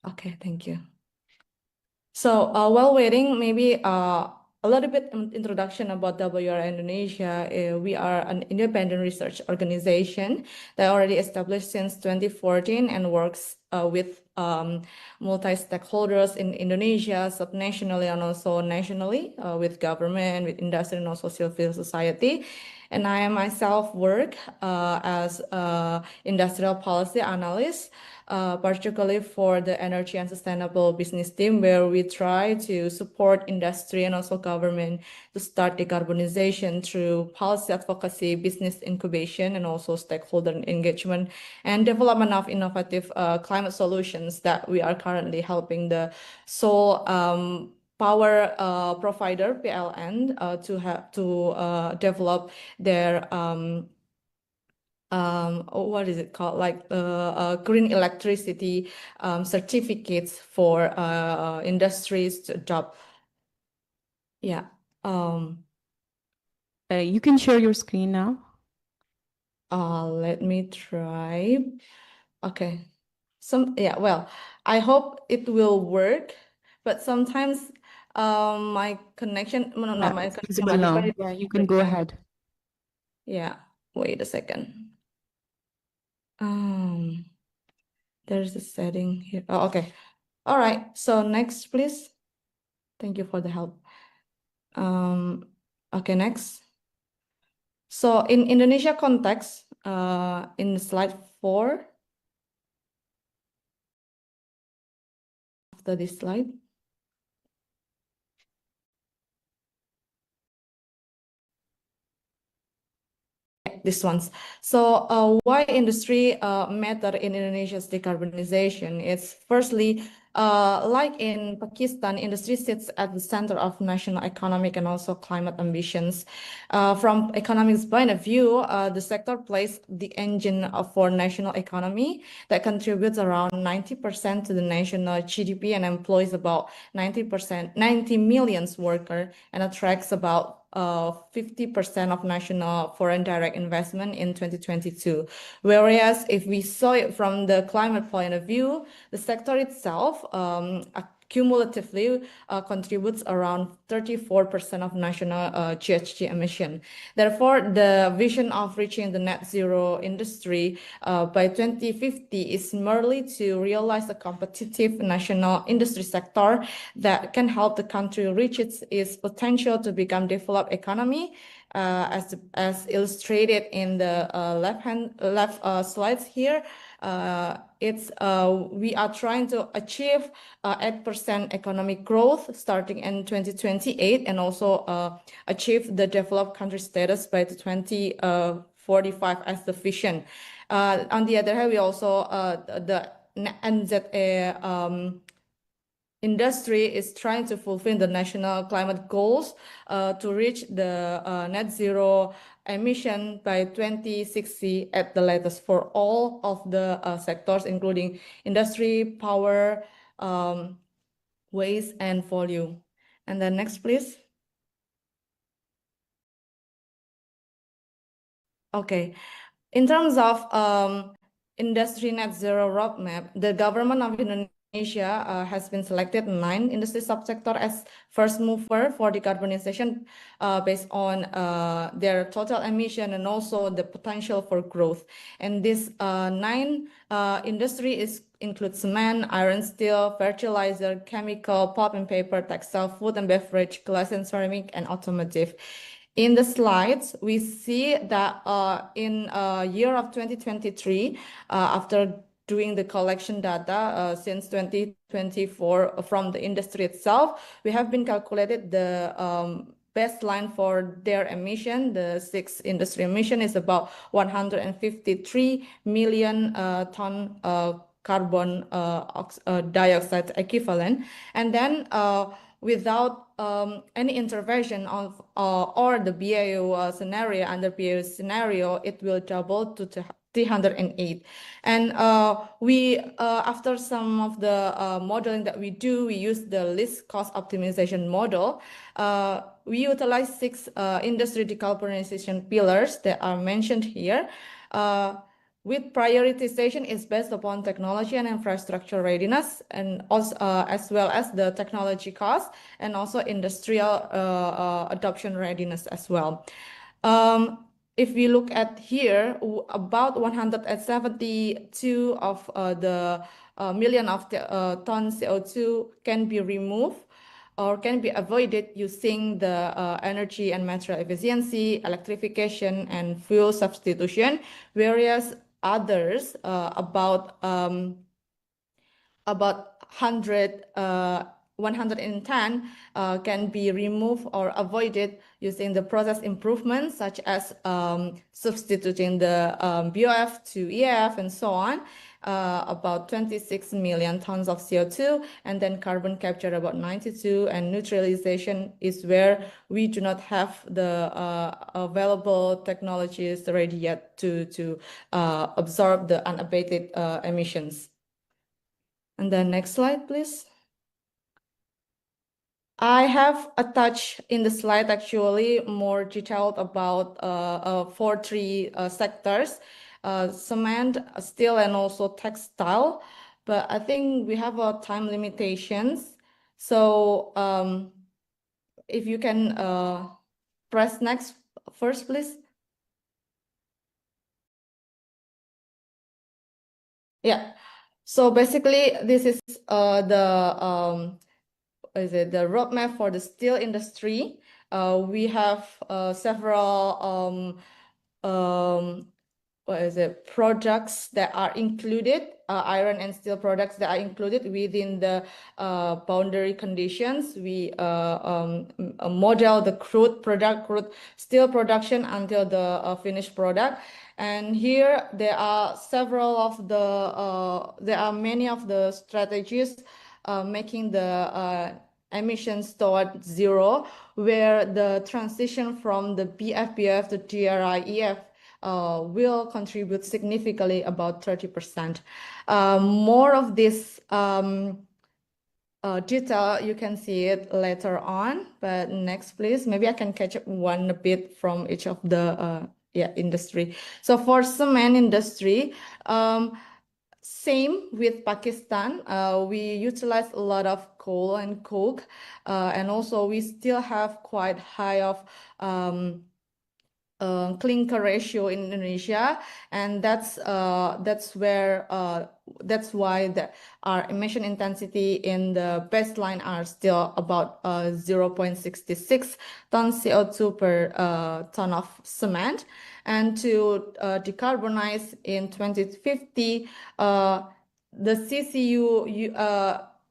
Okay, thank you. So while waiting, maybe a little bit introduction about WRI Indonesia. We are an independent research organization that already established since 2014 and works with multi-stakeholders in Indonesia, subnationally and also nationally, with government, with industry, and also civil society. And I myself work as an industrial policy analyst, particularly for the energy and sustainable business team, where we try to support industry and also government to start decarbonization through policy advocacy, business incubation, and also stakeholder engagement and development of innovative climate solutions that we are currently helping the sole power provider PLN to develop their what is it called, like green electricity certificates for industries to adopt. Yeah. You can share your screen now. Let me try. Okay. Well, I hope it will work, but sometimes my connection, no, not my It's connection, visible now. device. Yeah, you can go ahead. Yeah, wait a second. There's a setting here. Oh, okay. All right. So next, please. Thank you for the help. Okay, next. So in Indonesia context, in slide 4, after this slide. This ones. So why industry matter in Indonesia's decarbonization? It's firstly, like in Pakistan, industry sits at the center of national economic and also climate ambitions. From economics point of view, the sector plays the engine for national economy that contributes around 90% to the national GDP and employs about 90 million workers and attracts about 50% of national foreign direct investment in 2022. Whereas if we saw it from the climate point of view, the sector itself cumulatively contributes around 34% of national GHG emission. Therefore, the vision of reaching the net zero industry by 2050 is merely to realize a competitive national industry sector that can help the country reach its potential to become developed economy, as illustrated in the left slides here. We are trying to achieve 8% economic growth starting in 2028 and also achieve the developed country status by 2045 as the vision. On the other hand, we also the NZA industry is trying to fulfill the national climate goals to reach the net zero emission by 2060 at the latest for all of the sectors, including industry, power, waste, and volume. And then next, please. Okay. In terms of industry net zero roadmap, the government of Indonesia has been selected 9 industry subsector as first mover for decarbonization based on their total emission and also the potential for growth. And this 9 industry includes cement, iron, steel, fertilizer, chemical, pulp and paper, textile, food and beverage, glass and ceramic, and automotive. In the slides, we see that in year of 2023, after doing the collection data since 2024 from the industry itself, we have been calculated the baseline for their emission. The 6 industry emission is about 153 million ton carbon dioxide equivalent. And then without any intervention of or the BAO scenario, under BAO scenario, it will double to 308. And we after some of the modeling that we do, we use the least cost optimization model. We utilize 6 industry decarbonization pillars that are mentioned here. With prioritization is based upon technology and infrastructure readiness, and also as well as the technology cost and also industrial adoption readiness as well. If we look at here, about 172 of the million of the ton CO2 can be removed or can be avoided using the energy and material efficiency, electrification, and fuel substitution, whereas others about 110 can be removed or avoided using the process improvements such as substituting the BOF to EAF and so on. About 26 million tons of CO2, and then carbon capture about 92, and neutralization is where we do not have the available technologies ready yet to absorb the unabated emissions. And then next slide, please. I have attached in the slide actually more detailed about 3 sectors. Cement, steel, and also textile, but I think we have time limitations. So if you can press next first, please. Yeah. So basically, this is the roadmap for the steel industry. We have several products that are included, iron and steel products that are included within the boundary conditions. We model the crude steel production until the finished product. And here there are many of the strategies making the emissions toward zero, where the transition from the BF to DRI-EF will contribute significantly, about 30%. More of this detail, you can see it later on, but next, please. Maybe I can catch up one bit from each of the industry. So for cement industry, same with Pakistan, we utilize a lot of coal and coke, and also we still have quite high of clinker ratio in Indonesia, and that's why our emission intensity in the baseline are still about 0.66 tons CO2 per ton of cement. And to decarbonize in 2050, the CCU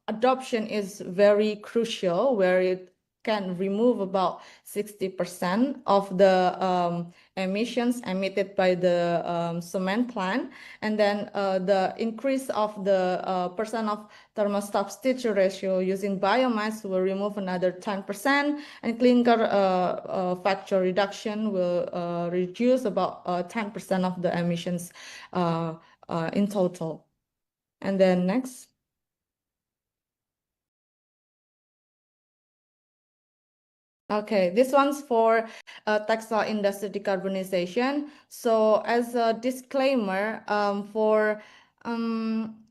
adoption is very crucial, where it can remove about 60% of the emissions emitted by the cement plant. And then the increase of the percent of thermal substitution ratio using biomass will remove another 10%, and clinker factor reduction will reduce about 10% of the emissions in total. And then next. Okay, this one's for textile industry decarbonization. So as a disclaimer, for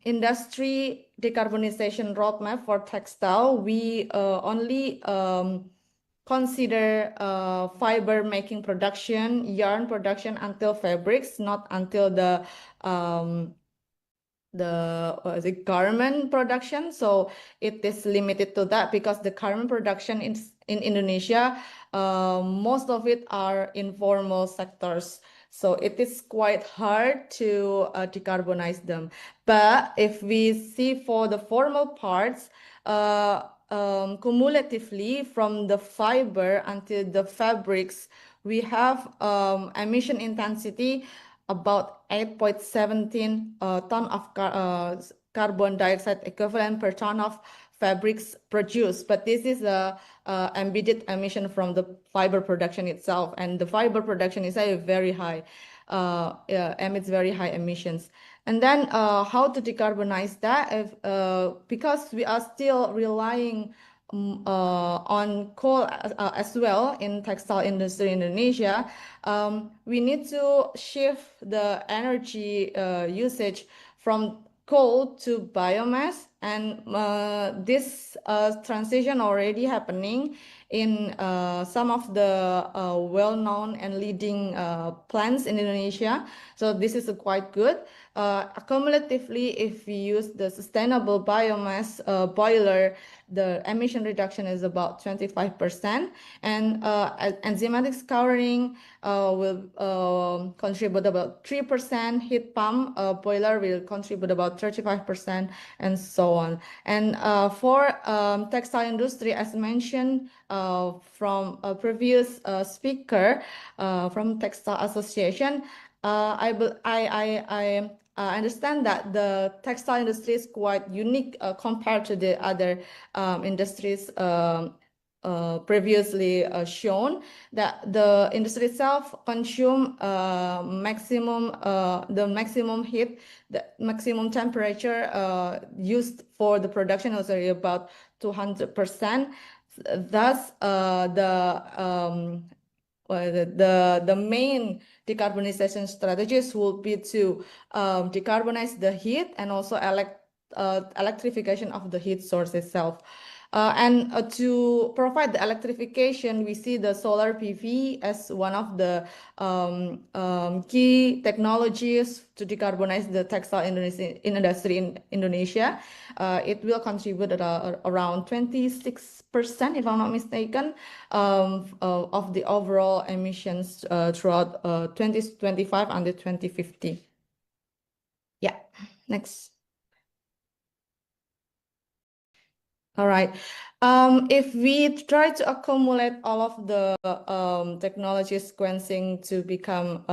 industry decarbonization roadmap for textile, we only consider fiber making production, yarn production until fabrics, not until the garment production. So it is limited to that because the garment production in Indonesia, most of it are informal sectors. So it is quite hard to decarbonize them. But if we see for the formal parts, cumulatively from the fiber until the fabrics, we have emission intensity about 8.17 ton of carbon dioxide equivalent per ton of fabrics produced. But this is the embedded emission from the fiber production itself, and the fiber production is very high, emits very high emissions. And then how to decarbonize that? Because we are still relying on coal as well in textile industry in Indonesia, we need to shift the energy usage from coal to biomass, and this transition already happening in some of the well-known and leading plants in Indonesia. So this is quite good. Cumulatively, if we use the sustainable biomass boiler, the emission reduction is about 25%, and enzymatic scouring will contribute about 3%, heat pump boiler will contribute about 35%, and so on. And for textile industry, as mentioned from a previous speaker from Textile Association, I understand that the textile industry is quite unique compared to the other industries previously shown, that the industry itself consume the maximum heat, the maximum temperature used for the production was about 200%. Thus, the main decarbonization strategies will be to decarbonize the heat and also electrification of the heat source itself. And to provide the electrification, we see the solar PV as one of the key technologies to decarbonize the textile industry in Indonesia. It will contribute around 26%, if I'm not mistaken, of the overall emissions throughout 2025 until 2050. Yeah, next. All right. If we try to accumulate all of the technology sequencing to become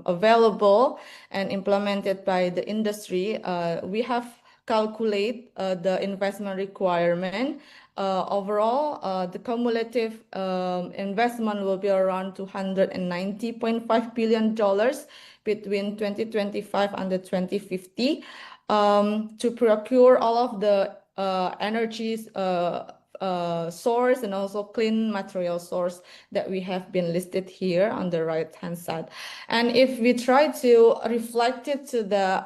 available and implemented by the industry, we have calculate the investment requirement. Overall, the cumulative investment will be around $290.5 billion between 2025 and 2050 to procure all of the energy source and also clean material source that we have been listed here on the right-hand side. And if we try to reflect it to the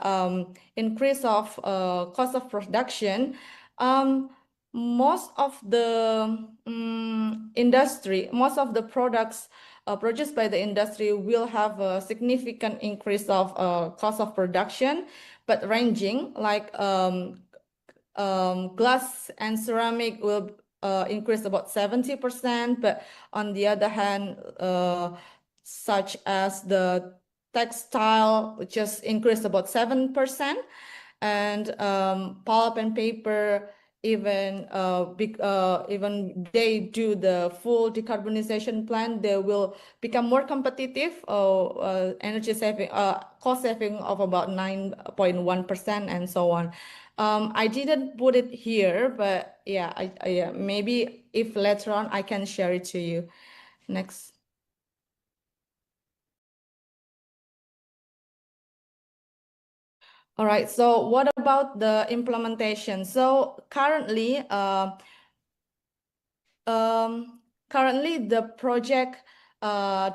increase of cost of production, most of the industry, most of the products produced by the industry will have a significant increase of cost of production, but ranging like glass and ceramic will increase about 70%, but on the other hand, such as the textile, just increased about 7%, and pulp and paper even even they do the full decarbonization plan, they will become more competitive. Energy saving, cost saving of about 9.1% and so on. I didn't put it here, but yeah, maybe if later on I can share it to you. Next. All right, so what about the implementation? So currently, the project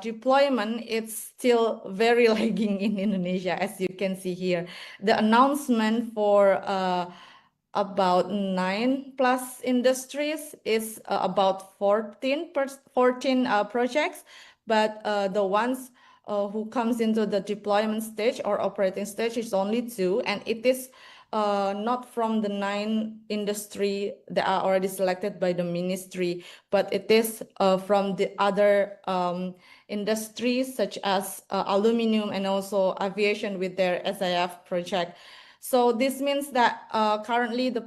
deployment is still very lagging in Indonesia, as you can see here. The announcement for about 9+ industries is about 14 projects, but the ones who comes into the deployment stage or operating stage is only 2, and it is not from the 9 industry that are already selected by the ministry, but it is from the other industries such as aluminum and also aviation with their SIF project. So this means that currently the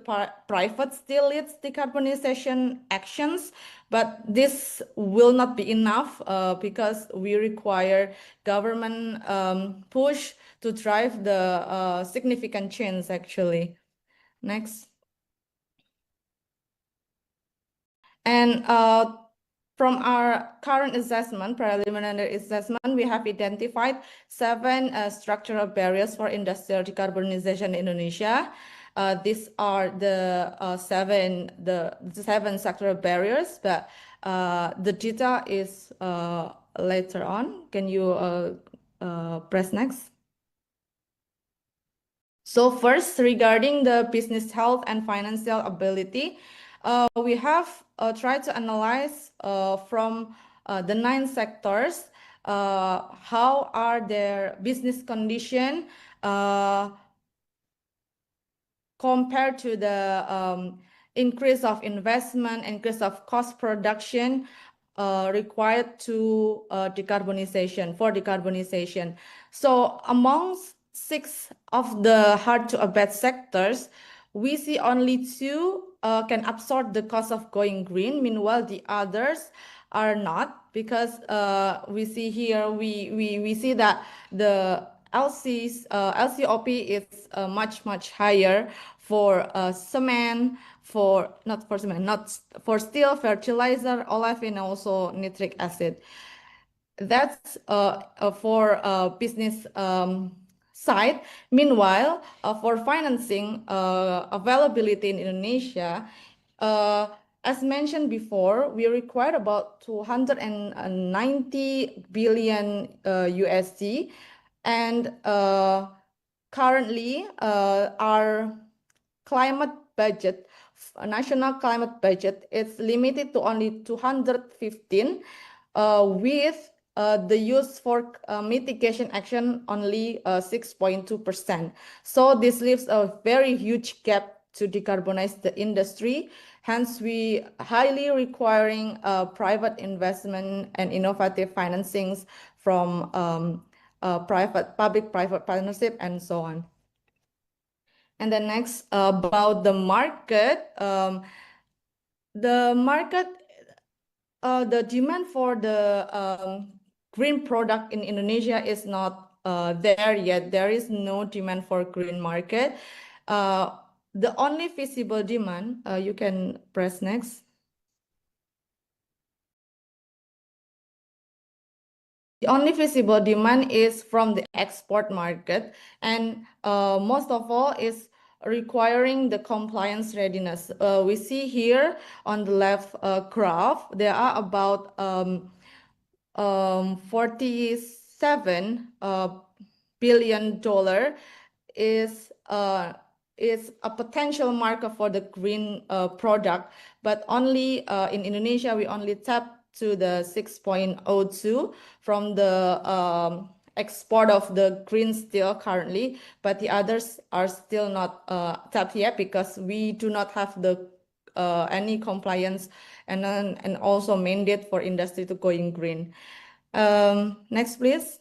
private still leads decarbonization actions, but this will not be enough because we require government push to drive the significant change actually. Next. And from our current assessment, preliminary assessment, we have identified 7 structural barriers for industrial decarbonization in Indonesia. These are the 7 structural barriers, but the data is later on. Can you press next? So first, regarding the business health and financial ability, we have tried to analyze from the 9 sectors how are their business condition compared to the increase of investment, increase of cost production required to decarbonization. So amongst 6 of the hard-to-abate sectors, we see only 2 can absorb the cost of going green. Meanwhile, the others are not, because we see here, we see that the LCOP is much higher for cement, not for steel, fertilizer, olefin, also nitric acid. That's for business side. Meanwhile, for financing availability in Indonesia, as mentioned before, we require about 290 billion USD, and currently our climate budget, national climate budget, is limited to only 215, with the use for mitigation action only 6.2%. So this leaves a very huge gap to decarbonize the industry. Hence, we highly requiring private investment and innovative financings from public-private partnership and so on. And then next, about the market. The demand for the green product in Indonesia is not there yet. There is no demand for green market. The only feasible demand, you can press next. The only feasible demand is from the export market, and most of all is requiring the compliance readiness. We see here on the left graph, there are about 47 billion dollar is a potential market for the green product, but only in Indonesia we only tap to the 6.02 from the export of the green steel currently, but the others are still not tapped yet because we do not have the any compliance and also mandate for industry to going green. Next, please.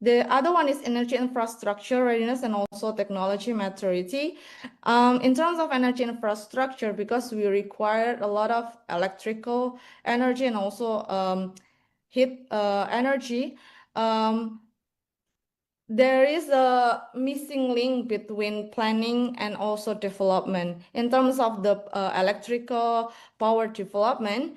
The other one is energy infrastructure readiness and also technology maturity. In terms of energy infrastructure, because we require a lot of electrical energy and also heat energy, there is a missing link between planning and also development. In terms of the electrical power development,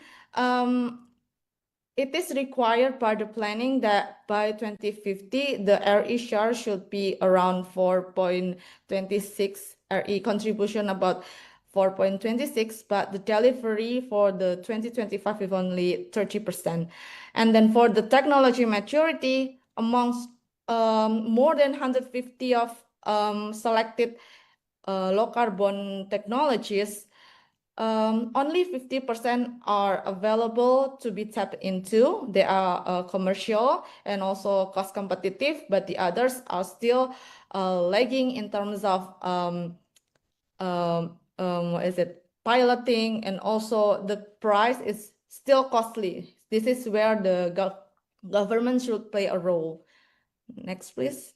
it is required by the planning that by 2050, the RE share should be around 4.26 RE contribution, about 4.26, but the delivery for the 2025 is only 30%. And then for the technology maturity, amongst more than 150 of selected low carbon technologies, only 50% are available to be tapped into. They are commercial and also cost competitive, but the others are still lagging in terms of what is it, piloting, and also the price is still costly. This is where the government should play a role. Next, please.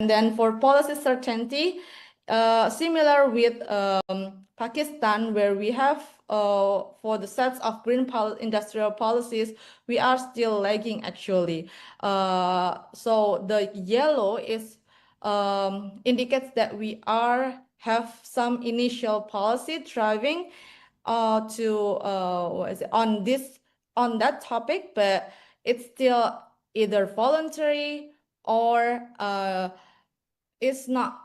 And then for policy certainty, similar with Pakistan, where we have for the sets of green industrial policies, we are still lagging actually. So the yellow is indicates that we have some initial policy driving to what is it, on that topic, but it's still either voluntary or it's not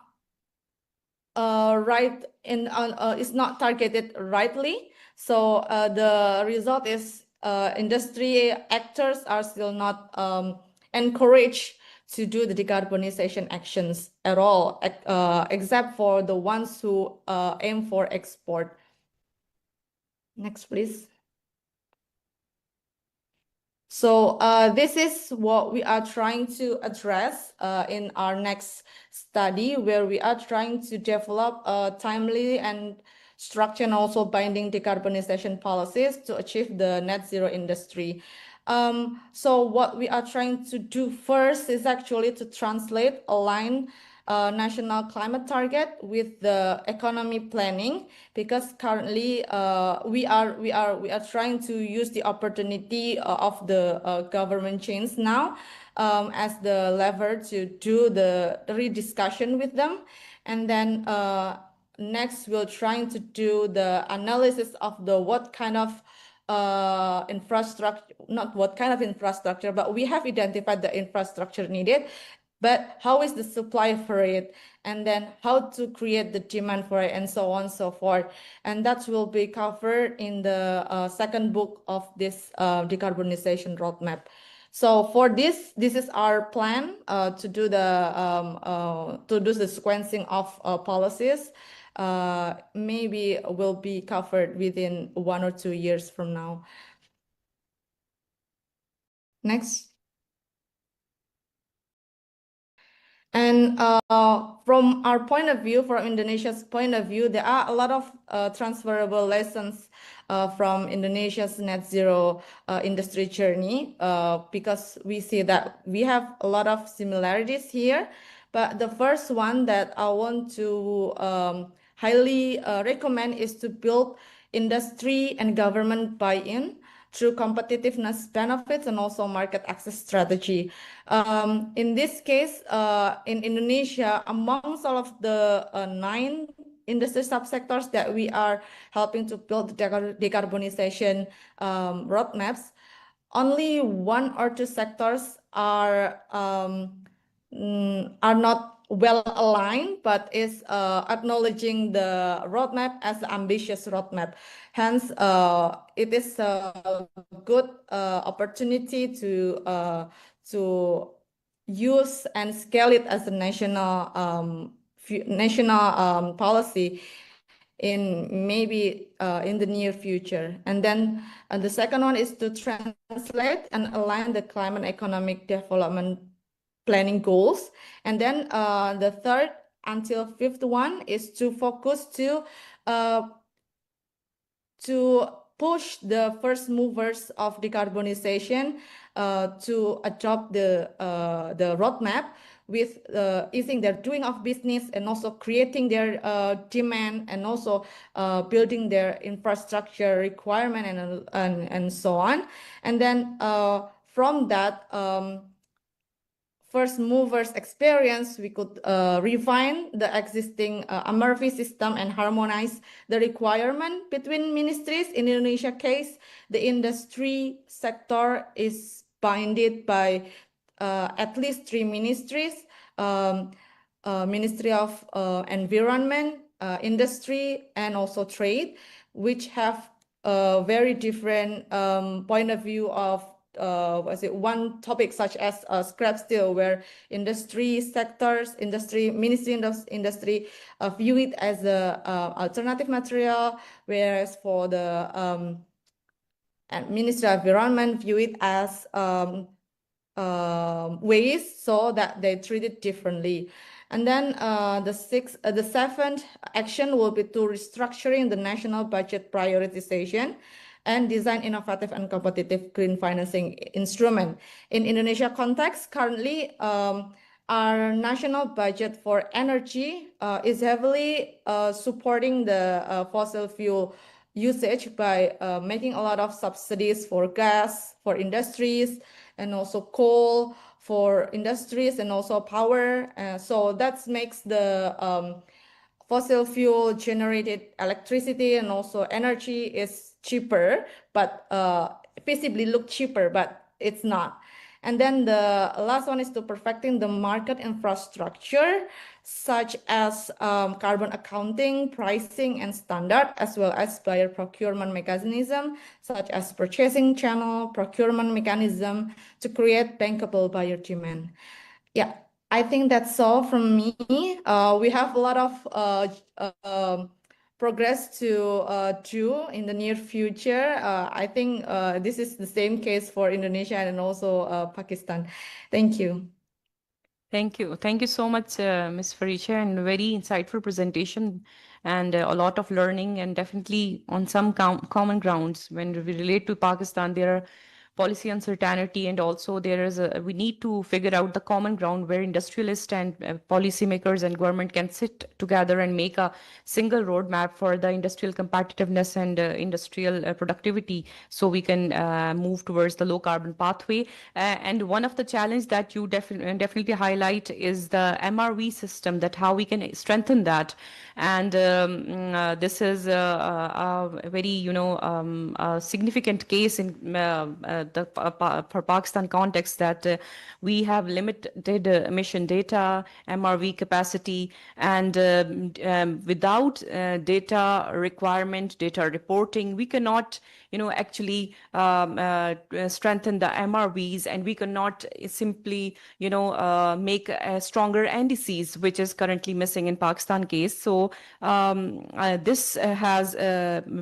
it's not targeted rightly. So the result is industry actors are still not encouraged to do the decarbonization actions at all, except for the ones who aim for export. Next, please. So this is what we are trying to address in our next study, where we are trying to develop timely and structured and also binding decarbonization policies to achieve the net zero industry. So what we are trying to do first is actually to align national climate target with the economy planning, because currently we are trying to use the opportunity of the government change now as the lever to do the rediscussion with them. And then next we're trying to do the analysis of the what kind of infrastructure, not what kind of infrastructure, but we have identified the infrastructure needed, but how is the supply for it, and then how to create the demand for it, and so on and so forth. And that will be covered in the second book of this decarbonization roadmap. So for this is our plan to do the sequencing of policies. Maybe will be covered within 1 or 2 years from now. Next. And from our point of view, from Indonesia's point of view, there are a lot of transferable lessons from Indonesia's net zero industry journey, because we see that we have a lot of similarities here. But the first one that I want to highly recommend is to build industry and government buy-in through competitiveness benefits and also market access strategy. In this case, in Indonesia, amongst all of the 9 industry subsectors that we are helping to build the decarbonization roadmaps, only 1 or 2 sectors are not well aligned, but is acknowledging the roadmap as an ambitious roadmap. Hence, it is a good opportunity to use and scale it as a national policy in maybe in the near future. And then the second one is to translate and align the climate economic development planning goals. And then the third until 5th one is to focus to push the first movers of decarbonization to adopt the roadmap with easing their doing of business and also creating their demand and also building their infrastructure requirement and so on. And then from that first movers experience, we could refine the existing MRV system and harmonize the requirement between ministries. In Indonesia case, the industry sector is binded by at least 3 ministries, Ministry of Environment, Industry, and also Trade, which have a very different point of view of one topic such as scrap steel, where industry sectors, Ministry of Industry view it as a alternative material, whereas for the Ministry of Environment view it as waste, so that they treat it differently. And then the seventh action will be to restructuring the national budget prioritization and design innovative and competitive green financing instrument. In Indonesia context, currently our national budget for energy is heavily supporting the fossil fuel usage by making a lot of subsidies for gas, for industries, and also coal for industries, and also power. So that makes the fossil fuel generated electricity and also energy is cheaper, but visibly look cheaper, but it's not. And then the last one is to perfecting the market infrastructure, such as carbon accounting, pricing, and standard, as well as buyer procurement mechanism, such as purchasing channel, procurement mechanism, to create bankable buyer demand. Yeah, I think that's all from me. We have a lot of progress to do in the near future. I think this is the same case for Indonesia and also Pakistan. Thank you. Thank you. Thank you so much, Ms. Farisha, and very insightful presentation and a lot of learning, and definitely on some common grounds. When we relate to Pakistan, there are policy uncertainty, and also we need to figure out the common ground where industrialists and policymakers and government can sit together and make a single roadmap for the industrial competitiveness and industrial productivity, so we can move towards the low carbon pathway. And one of the challenges that you definitely highlight is the MRV system, that how we can strengthen that. And this is a very significant case in for Pakistan context, that we have limited emission data, MRV capacity, and without data requirement, data reporting, we cannot actually strengthen the MRVs, and we cannot simply make stronger NDCs, which is currently missing in Pakistan case. So this has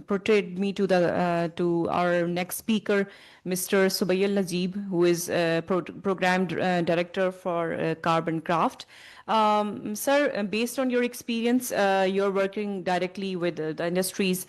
portrayed me to our next speaker, Mr. Subayl Najib, who is program director for Carbon Craft. Sir, based on your experience, you're working directly with the industries.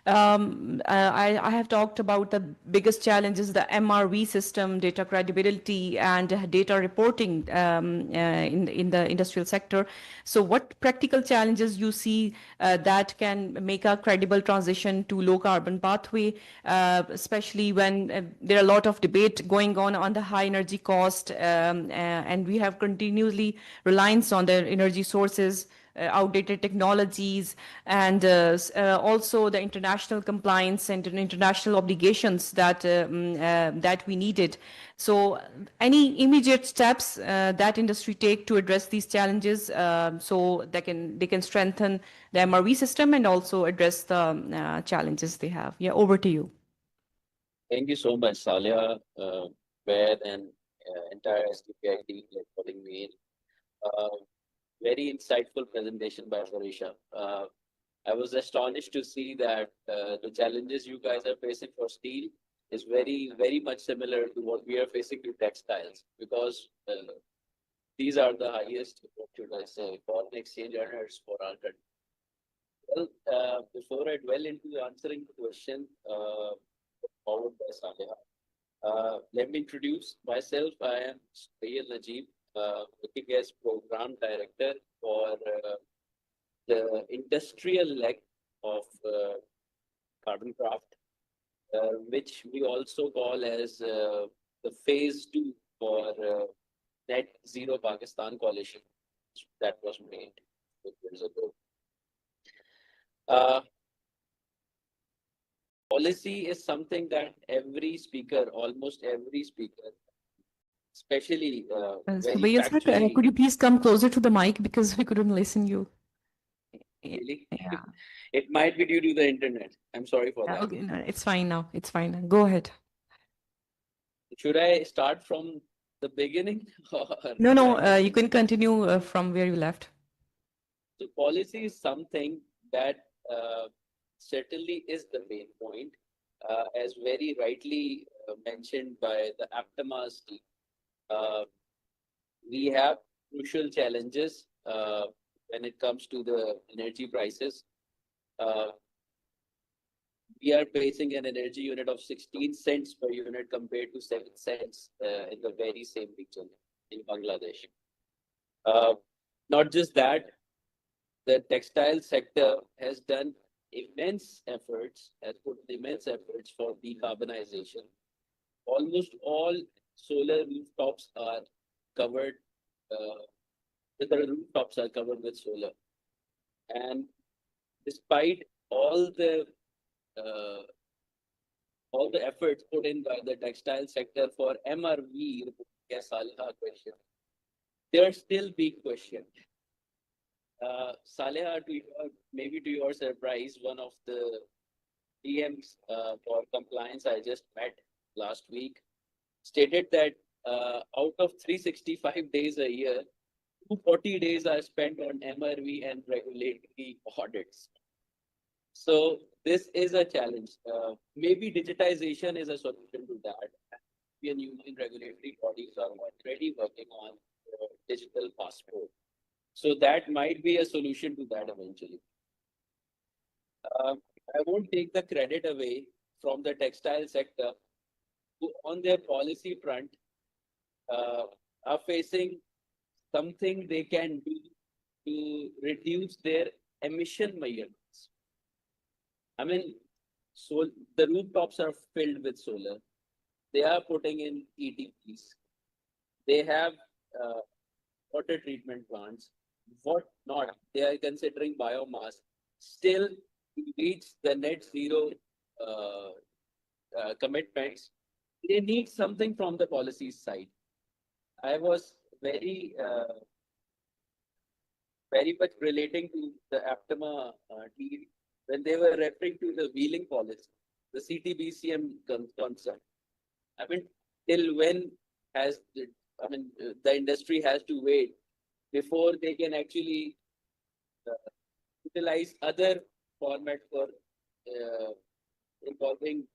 I have talked about the biggest challenges, the MRV system, data credibility, and data reporting in the industrial sector. So what practical challenges you see that can make a credible transition to low carbon pathway, especially when there are a lot of debate going on the high energy cost, and we have continuously reliance on the energy sources, outdated technologies, and also the international compliance and international obligations that that we needed. So any immediate steps that industry take to address these challenges, so they can strengthen the MRV system and also address the challenges they have. Yeah, over to you. Thank you so much, Salia, Ved, and entire SDPI team for putting me in. Very insightful presentation by Farisha. I was astonished to see that the challenges you guys are facing for steel is very, very much similar to what we are facing with textiles, because these are the highest, what should I say, foreign exchange earners for our country. Well, before I dwell into answering the question forward by Salia, Let me introduce myself. I am Sayed Najib, working as Program Director for the industrial leg of Carbon Craft, which we also call as the phase 2 for Net Zero Pakistan Coalition that was made 2 years ago. Policy is something that every speaker, almost every speaker, especially very Subayya sir, factually, could you please come closer to the mic because we couldn't listen you. really, Yeah. it might be due to the internet. I'm sorry for that. Okay, no, it's fine now. It's fine now. Go ahead. Should I start from the beginning? Or No, should I no, you continue? can continue from where you left. So policy is something that certainly is the main point, as very rightly mentioned by the APTMA's team. We have crucial challenges when it comes to the energy prices. We are facing an energy unit of 16 cents per unit compared to 7 cents in the very same region in Bangladesh. Not just that, the textile sector has done immense efforts, has put immense efforts for decarbonization. Almost all solar rooftops are covered, the rooftops are covered with solar. And despite all the efforts put in by the textile sector for MRV, yes, question, they are still being questioned. Saleha, maybe to your surprise, one of the DMs for compliance I just met last week stated that out of 365 days a year, 240 days are spent on MRV and regulatory audits. So this is a challenge. Maybe digitization is a solution to that. European Union regulatory bodies are already working on digital passport. So that might be a solution to that eventually. I won't take the credit away from the textile sector, who on their policy front are facing something they can do to reduce their emission measurements. I mean, so the rooftops are filled with solar. They are putting in ETPs. They have water treatment plants. What not? They are considering biomass. Still, to reach the net zero commitments, they need something from the policy side. I was very much relating to the APTMA team when they were referring to the wheeling policy, the CTBCM concept. I mean, till when has the industry has to wait before they can actually utilize other formats for involving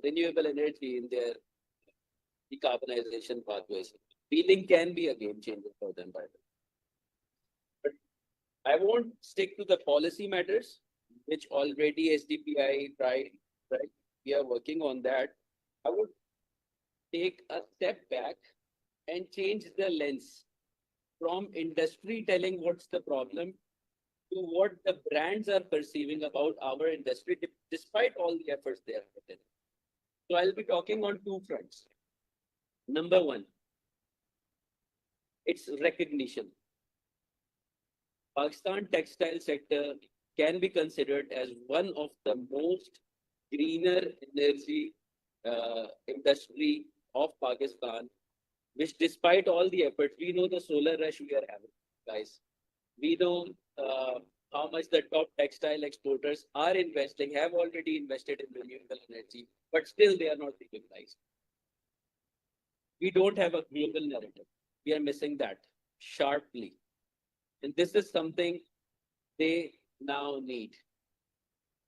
renewable energy in their decarbonization pathways. Wheeling can be a game changer for them, by the way. But I won't stick to the policy matters, which already SDPI tried, right? We are working on that. I would take a step back and change the lens from industry telling what's the problem to what the brands are perceiving about our industry, despite all the efforts they have put in. So I'll be talking on two fronts. Number one, it's recognition. Pakistan textile sector can be considered as one of the most greener energy industry of Pakistan, which despite all the efforts, we know the solar rush we are having, guys. We know how much the top textile exporters are investing, have already invested in renewable energy, but still they are not recognized. We don't have a global narrative. We are missing that sharply. And this is something they now need.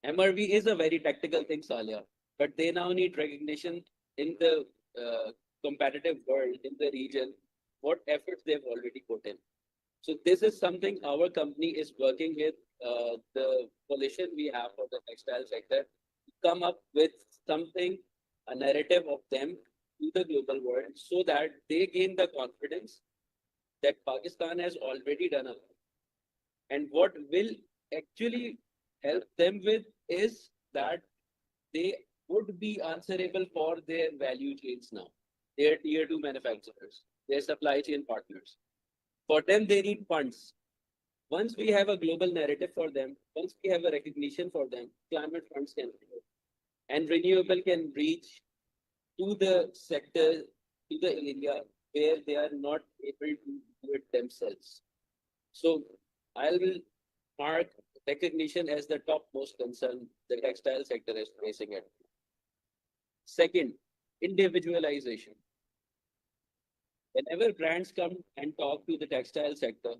MRV is a very tactical thing, Salia, but they now need recognition in the competitive world, in the region, what efforts they've already put in. So this is something our company is working with the coalition we have for the textile sector to come up with something, a narrative of them to the global world so that they gain the confidence that Pakistan has already done a lot. And what will actually help them with is that they would be answerable for their value chains now, their tier 2 manufacturers, their supply chain partners. For them, they need funds. Once we have a global narrative for them, once we have a recognition for them, climate funds can grow. And renewable can reach to the sector, to the area where they are not able to do it themselves. So I will mark recognition as the topmost concern the textile sector is facing it. Second, individualization. Whenever brands come and talk to the textile sector,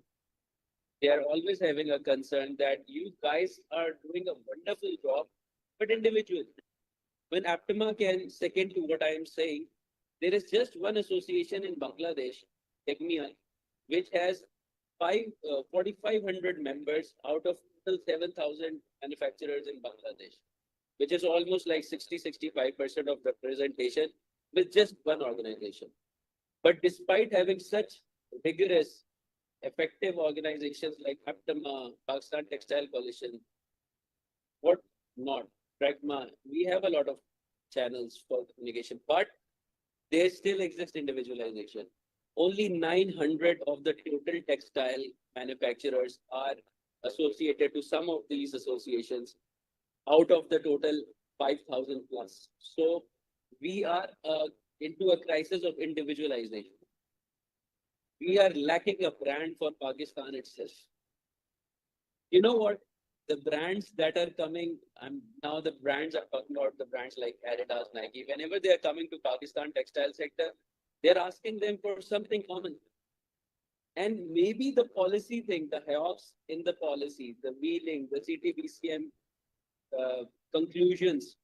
they are always having a concern that you guys are doing a wonderful job, but individually. When Aptima can second to what I am saying, there is just one association in Bangladesh, TECMIA, which has 4,500 members out of total 7,000 manufacturers in Bangladesh, which is almost like 60-65% of representation with just one organization. But despite having such rigorous, effective organizations like Aptima, Pakistan Textile Coalition, what not, Pragma, we have a lot of channels for communication, but there still exists individualization. Only 900 of the total textile manufacturers are associated to some of these associations out of the total 5,000 plus. So we are into a crisis of individualization. We are lacking a brand for Pakistan itself. You know what? The brands that are coming, now the brands are talking about the brands like Adidas, Nike. Whenever they are coming to Pakistan textile sector, they're asking them for something common. And maybe the policy thing, the chaos in the policy, the wheeling, the CTBCM conclusions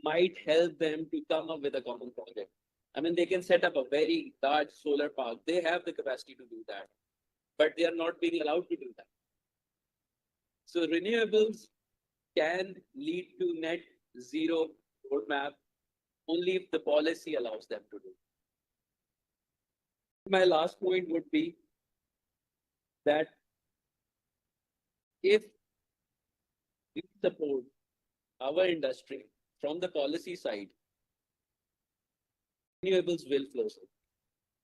might help them to come up with a common project. I mean, they can set up a very large solar park. They have the capacity to do that, but they are not being allowed to do that. So renewables can lead to net zero roadmap only if the policy allows them to do. My last point would be that if we support our industry from the policy side, renewables will flow.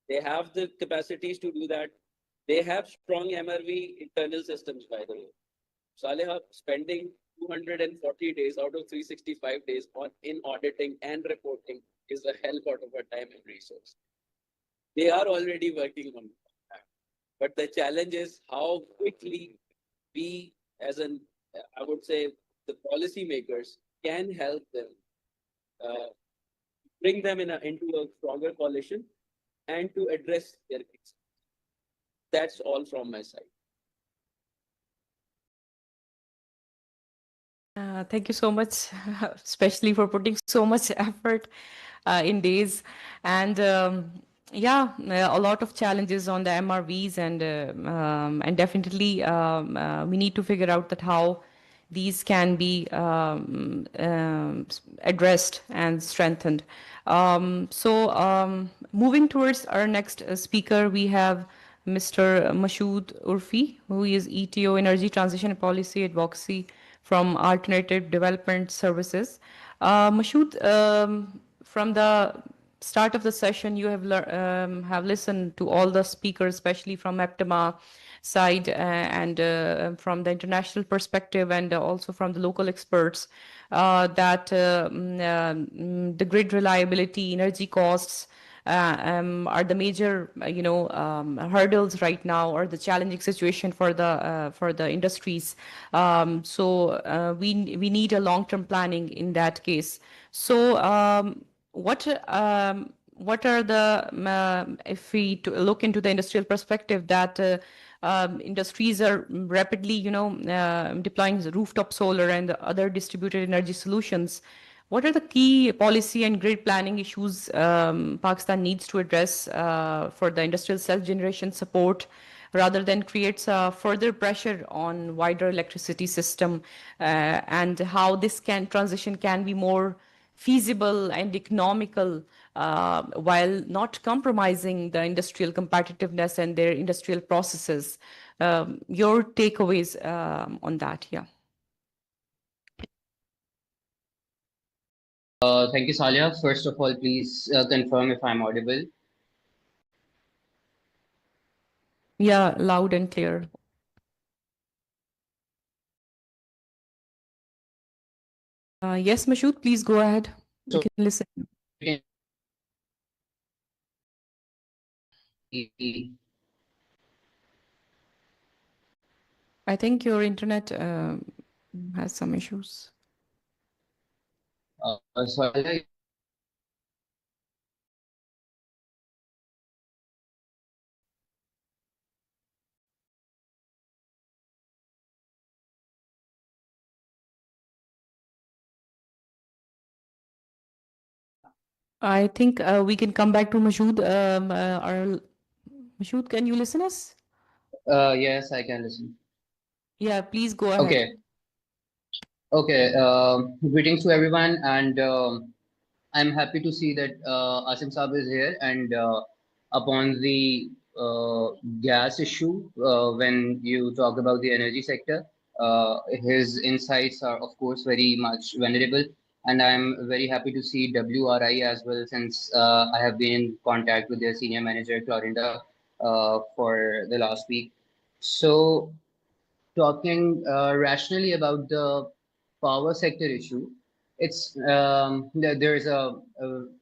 They have the capacities to do that. They have strong MRV internal systems, by the way. Saleha spending 240 days out of 365 days in auditing and reporting is a hell lot of our time and resource. They are already working on that. But the challenge is how quickly we, as I would say, the policymakers can help them, bring them into a stronger coalition and to address their needs. That's all from my side. Thank you so much, especially for putting so much effort in days. And yeah, a lot of challenges on the MRVs, and definitely we need to figure out that how these can be addressed and strengthened. Moving towards our next speaker, we have Mr. Mashood Urfi, who is ETO, Energy Transition and Policy Advocacy from Alternative Development Services. Mashood, from the start of the session, you have listened to all the speakers, especially from Aptima side and from the international perspective, and also from the local experts, that the grid reliability, energy costs, are the major, hurdles right now, or the challenging situation for the industries. We need a long-term planning in that case. So what are the if we look into the industrial perspective, that industries are rapidly, deploying rooftop solar and other distributed energy solutions. What are the key policy and grid planning issues Pakistan needs to address for the industrial self-generation support, rather than creates further pressure on wider electricity system, and how this transition can be more feasible and economical while not compromising the industrial competitiveness and their industrial processes. Your takeaways on that, yeah. Thank you, Salia. First of all, please confirm if I'm audible. Yeah, loud and clear. Yes, Mashood, please go ahead. You can listen. I think your internet has some issues. Salia, I think we can come back to Mashood. Mashood, can you listen us? yes, I can listen. Yeah, please go ahead. Okay. Okay. Greetings to everyone, and I'm happy to see that Asim Saab is here. And upon the gas issue, when you talk about the energy sector, his insights are, of course, very much venerable. And I'm very happy to see WRI as well, since I have been in contact with their senior manager, Clorinda, for the last week. So, talking rationally about the power sector issue, it's there's a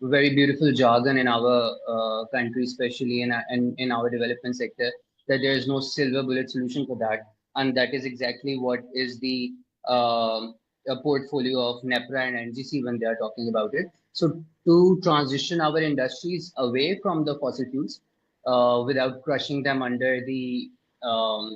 very beautiful jargon in our country, especially in our development sector, that there is no silver bullet solution for that, and that is exactly what is the a portfolio of NEPRA and NGC when they are talking about it. So to transition our industries away from the fossil fuels without crushing them under the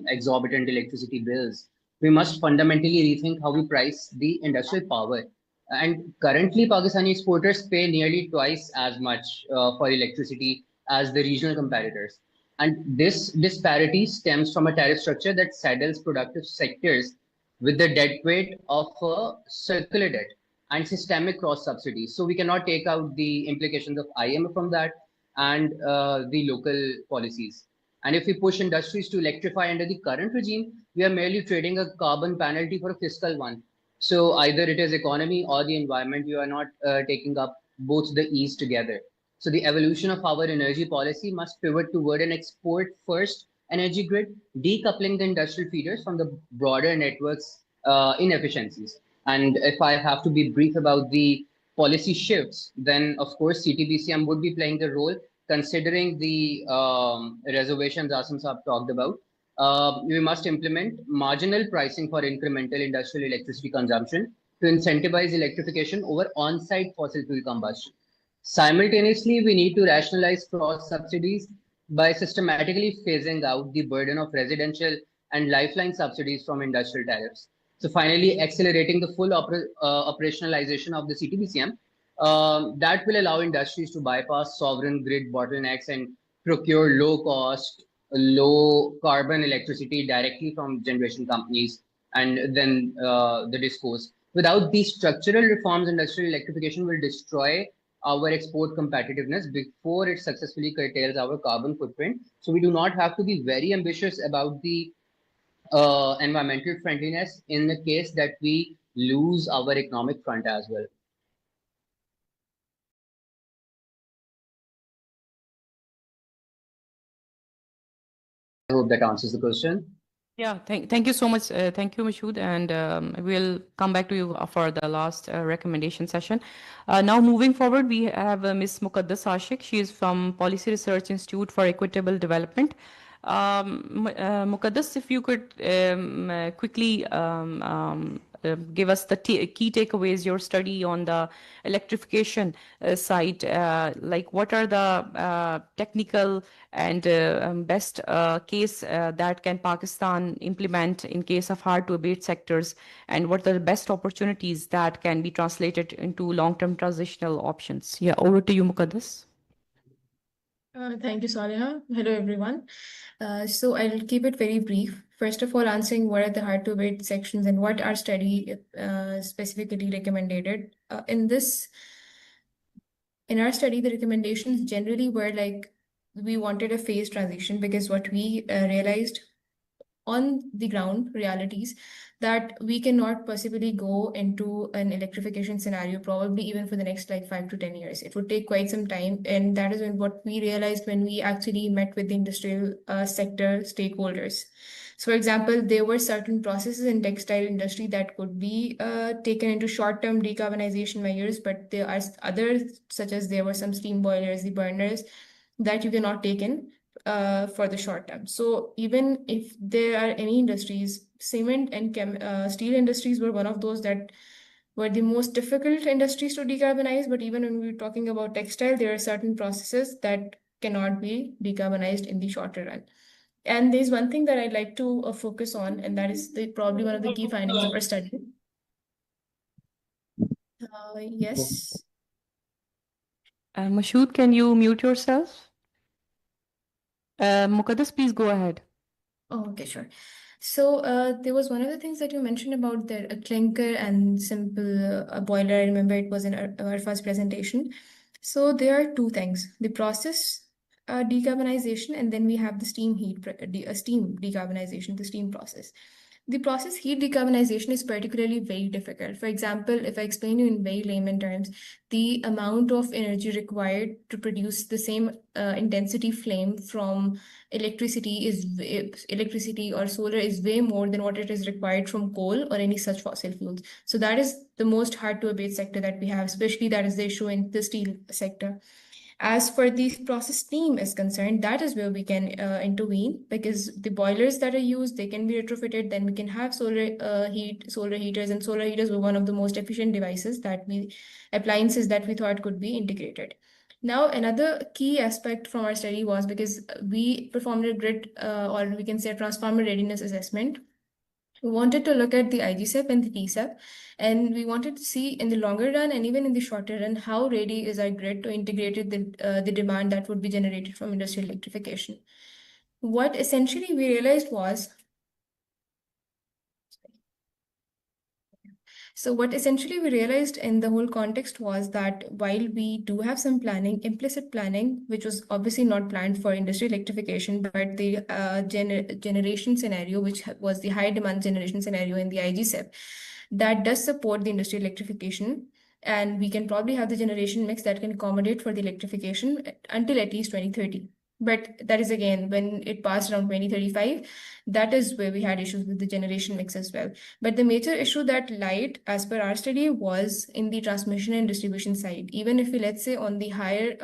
exorbitant electricity bills, we must fundamentally rethink how we price the industrial power. And currently, Pakistani exporters pay nearly twice as much for electricity as the regional competitors. And this disparity stems from a tariff structure that saddles productive sectors with the debt weight of a circular debt and systemic cross subsidies. So we cannot take out the implications of IMF from that and the local policies. And if we push industries to electrify under the current regime, we are merely trading a carbon penalty for a fiscal one. So either it is economy or the environment, you are not taking up both the E's together. So the evolution of our energy policy must pivot toward an export first energy grid, decoupling the industrial feeders from the broader network's inefficiencies. And if I have to be brief about the policy shifts, then of course CTBCM would be playing the role, considering the reservations Asim Saab talked about. We must implement marginal pricing for incremental industrial electricity consumption to incentivize electrification over on-site fossil fuel combustion. Simultaneously, we need to rationalize cross subsidies by systematically phasing out the burden of residential and lifeline subsidies from industrial tariffs. So finally, accelerating the full operationalization of the CTBCM that will allow industries to bypass sovereign grid bottlenecks and procure low cost, low carbon electricity directly from generation companies and then the discos. Without these structural reforms, industrial electrification will destroy our export competitiveness before it successfully curtails our carbon footprint. So we do not have to be very ambitious about the environmental friendliness in the case that we lose our economic front as well. I hope that answers the question. Yeah, thank you so much. Thank you, Mashood. And we'll come back to you for the last recommendation session. Now, moving forward, we have Ms. Muqaddas Ashik. She is from Policy Research Institute for Equitable Development. Muqaddas, if you could quickly give us the key takeaways, your study on the electrification side, like what are the technical and best case that can Pakistan implement in case of hard-to-abate sectors, and what are the best opportunities that can be translated into long-term transitional options? Yeah, over to you, Muqaddas. Thank you, Saliha. Hello, everyone. So I'll keep it very brief. First of all, answering what are the hard-to-abate sections and what our study specifically recommended. In this in our study, the recommendations generally were like we wanted a phased transition because what we realized on the ground realities that we cannot possibly go into an electrification scenario probably even for the next like 5 to 10 years. It would take quite some time, and that is what we realized when we actually met with the industrial sector stakeholders. So, for example, there were certain processes in textile industry that could be taken into short-term decarbonization measures, but there are others, such as there were some steam boilers, the burners, that you cannot take in for the short term. So even if there are any industries, cement and steel industries were one of those that were the most difficult industries to decarbonize. But even when we're talking about textile, there are certain processes that cannot be decarbonized in the shorter run. And there's one thing that I'd like to focus on, and that is probably one of the key findings of our study. Yes. Mashood, can you mute yourself? Muqaddas, please go ahead. Oh, okay, sure. So there was one of the things that you mentioned about the clinker and simple boiler. I remember it was in our first presentation. So there are two things: the process decarbonization, and then we have the steam steam decarbonization, the steam process. The process heat decarbonization is particularly very difficult. For example, if I explain you in very layman terms, the amount of energy required to produce the same intensity flame from electricity or solar is way more than what it is required from coal or any such fossil fuels. So that is the most hard to abate sector that we have, especially that is the issue in the steel sector. As for the process steam is concerned, that is where we can intervene, because the boilers that are used, they can be retrofitted. Then we can have solar heaters, and solar heaters were one of the most efficient appliances that we thought could be integrated. Now, another key aspect from our study was because we performed a grid, or we can say a transformer readiness assessment. We wanted to look at the IGCEP and the TCEP, and we wanted to see in the longer run and even in the shorter run how ready is our grid to integrate the demand that would be generated from industrial electrification. What essentially we realized was So what essentially we realized in the whole context was that while we do have some planning, implicit planning, which was obviously not planned for industrial electrification, but the generation scenario, which was the high demand generation scenario in the IGCEP, that does support the industrial electrification. And we can probably have the generation mix that can accommodate for the electrification until at least 2030. But that is again, when it passed around 2035, that is where we had issues with the generation mix as well. But the major issue that lied, as per our study, was in the transmission and distribution side. Even if we, let's say, on the higher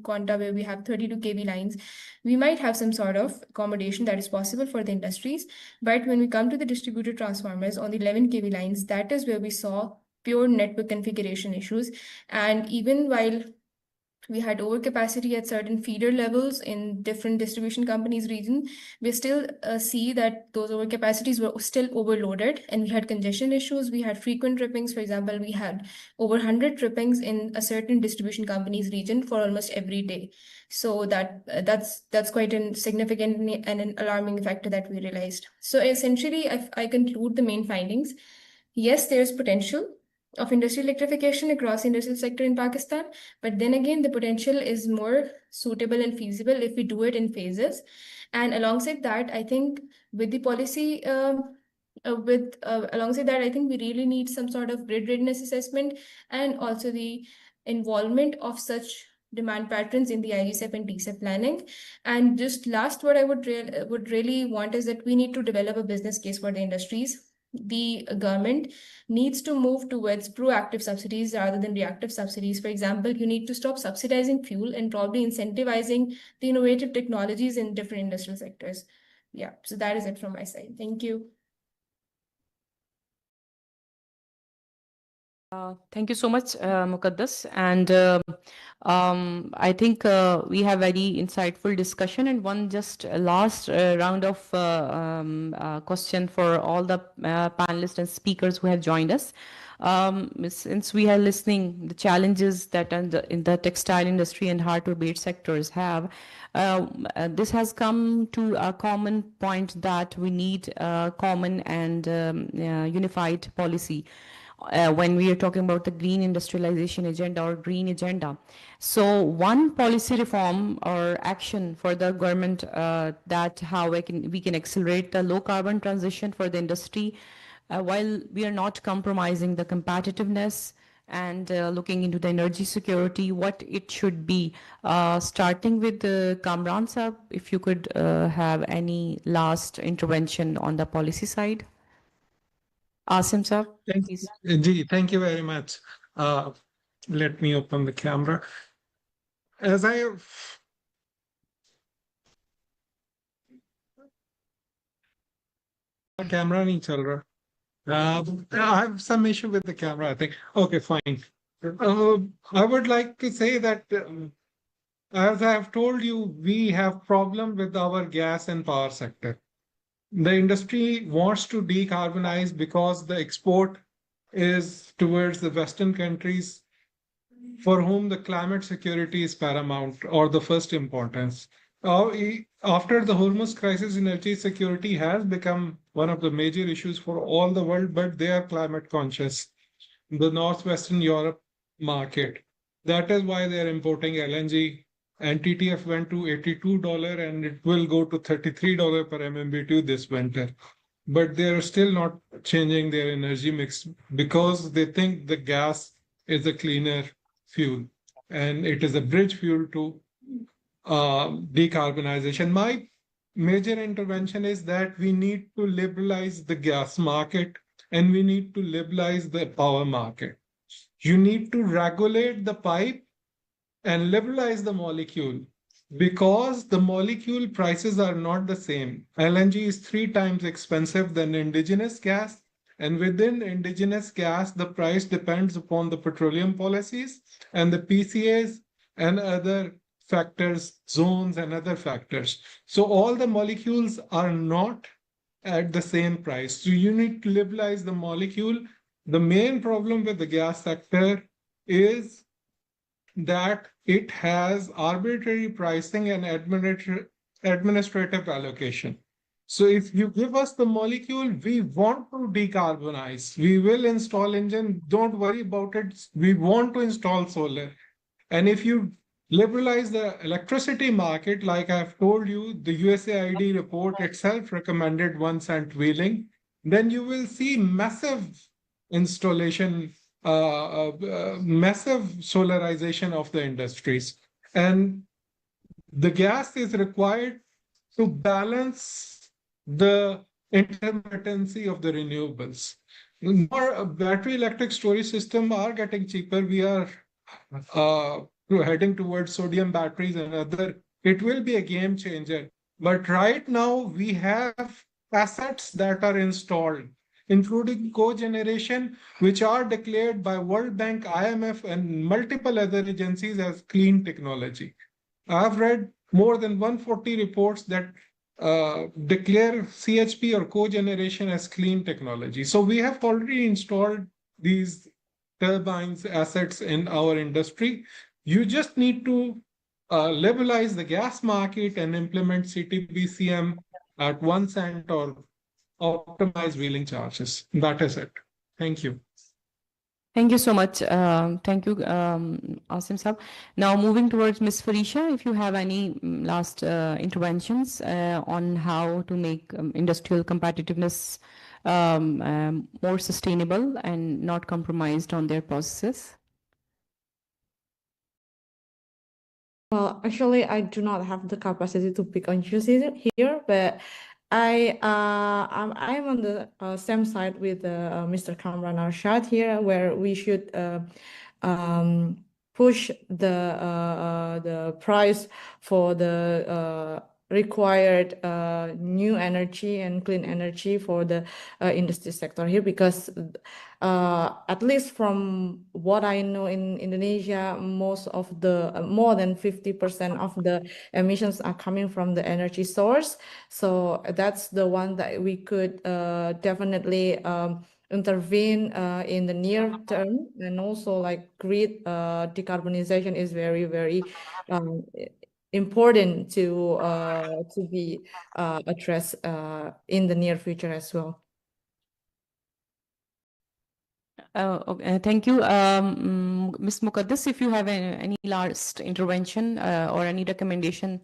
quanta where we have 32 kV lines, we might have some sort of accommodation that is possible for the industries. But when we come to the distributed transformers on the 11 kV lines, that is where we saw pure network configuration issues. And even while we had overcapacity at certain feeder levels in different distribution companies' region, we still see that those overcapacities were still overloaded, and we had congestion issues. We had frequent trippings. For example, we had over 100 trippings in a certain distribution company's region for almost every day. So that's quite a significant and an alarming factor that we realized. So essentially, I conclude the main findings. Yes, there's potential of industrial electrification across the industrial sector in Pakistan. But then again, the potential is more suitable and feasible if we do it in phases. And alongside that, I think with the policy, alongside that, I think we really need some sort of grid readiness assessment and also the involvement of such demand patterns in the IGCEP and TCEP planning. And just last, what I would really want is that we need to develop a business case for the industries. The government needs to move towards proactive subsidies rather than reactive subsidies. For example, you need to stop subsidizing fuel and probably incentivizing the innovative technologies in different industrial sectors. Yeah, so that is it from my side. Thank you. Thank you so much, Muqaddas. And I think we have very insightful discussion, and one just last round of question for all the panelists and speakers who have joined us. Since we are listening, the challenges that in the textile industry and hard-to-abate sectors have, this has come to a common point that we need a common and unified policy when we are talking about the green industrialization agenda or green agenda. So one policy reform or action for the government that how we can accelerate the low carbon transition for the industry while we are not compromising the competitiveness and looking into the energy security, what it should be. Starting with Kamran Saab, if you could have any last intervention on the policy side. Asim Saab, please. Thank you very much. Let me open the camera. As I have camera nahi chal raha. I have some issue with the camera, I think. Okay, fine. I would like to say that, as I have told you, we have problem with our gas and power sector. The industry wants to decarbonize because the export is towards the Western countries for whom the climate security is paramount or the first importance. After the Hormuz crisis, energy security has become one of the major issues for all the world, but they are climate conscious. The Northwestern Europe market. That is why they are importing LNG. And TTF went to $82 and it will go to $33 per MMBTU this winter. But they are still not changing their energy mix because they think the gas is a cleaner fuel and it is a bridge fuel to decarbonization. My major intervention is that we need to liberalize the gas market and we need to liberalize the power market. You need to regulate the pipe and liberalize the molecule because the molecule prices are not the same. LNG is 3 times expensive than indigenous gas. And within indigenous gas, the price depends upon the petroleum policies and the PCAs and other factors, zones and other factors. So all the molecules are not at the same price. So you need to liberalize the molecule. The main problem with the gas sector is that it has arbitrary pricing and administrative allocation. So if you give us the molecule, we want to decarbonize. We will install engine. Don't worry about it. We want to install solar. And if you liberalize the electricity market, like I've told you, the USAID report itself recommended 1 cent wheeling, then you will see massive installation, massive solarization of the industries. And the gas is required to balance the intermittency of the renewables. More battery electric storage systems are getting cheaper. We are heading towards sodium batteries and other. It will be a game changer. But right now we have assets that are installed, including cogeneration, which are declared by World Bank, IMF, and multiple other agencies as clean technology. I've read more than 140 reports that declare CHP or cogeneration as clean technology. So we have already installed these turbines assets in our industry. You just need to liberalize the gas market and implement CTBCM at 1 cent or optimize wheeling charges. That is it. Thank you. Thank you so much. Thank you, Asim Saab. Now moving towards Ms. Farisha, if you have any last interventions on how to make industrial competitiveness more sustainable and not compromised on their processes. Well, actually, I do not have the capacity to pick on chooses here, but I'm on the same side with Mr. Kamran Arshad here, where we should push the price for the required new energy and clean energy for the industry sector here, because at least from what I know in Indonesia, most of the more than 50% of the emissions are coming from the energy source. So that's the one that we could definitely intervene in the near term, and also like grid decarbonization is very, very important to be addressed in the near future as well. Thank you. Ms. Muqaddas, if you have any last intervention or any recommendation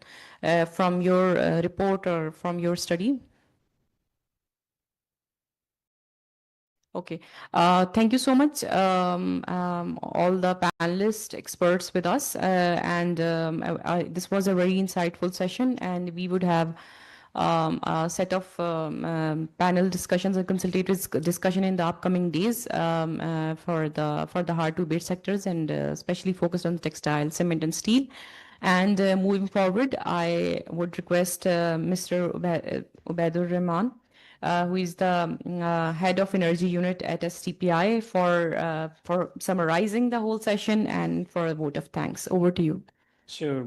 from your report or from your study. Okay. Thank you so much, all the panelists, experts with us. This was a very insightful session, and we would have a set of panel discussions and consultative discussion in the upcoming days for the hard-to-abate sectors, and especially focused on textile, cement, and steel. And moving forward, I would request Mr. Ubaidur Rahman, who is the head of energy unit at STPI, for summarizing the whole session and for a vote of thanks. Over to you. Sure.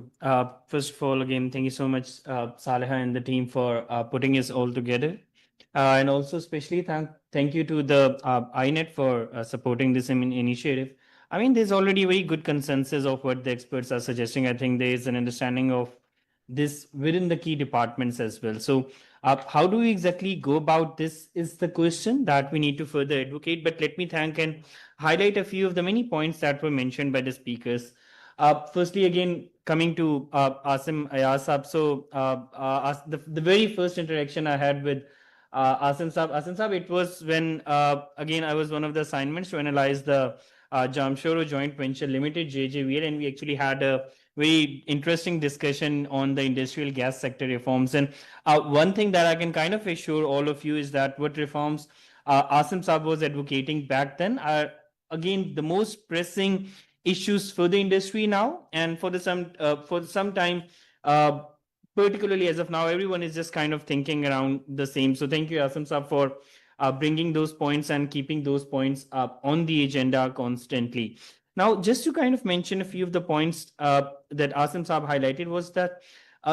First of all, again, thank you so much, Saleha and the team for putting us all together. And also especially thank you to the INET for supporting this initiative. I mean, there's already a very good consensus of what the experts are suggesting. I think there is an understanding of this within the key departments as well. So how do we exactly go about this is the question that we need to further advocate. But let me thank and highlight a few of the many points that were mentioned by the speakers. Firstly, again, coming to Asim Ayasab. So the very first interaction I had with Asim Saab, it was when, again, I was one of the assignments to analyze the Jamshoro Joint Venture Limited, JJVL, and we actually had a very interesting discussion on the industrial gas sector reforms. And one thing that I can kind of assure all of you is that what reforms Asim Saab was advocating back then are, again, the most pressing issues for the industry now, and for some time, particularly as of now, everyone is just kind of thinking around the same. So thank you, Asim Saab, for bringing those points and keeping those points up on the agenda constantly. Now, just to kind of mention a few of the points that Asim Saab highlighted was that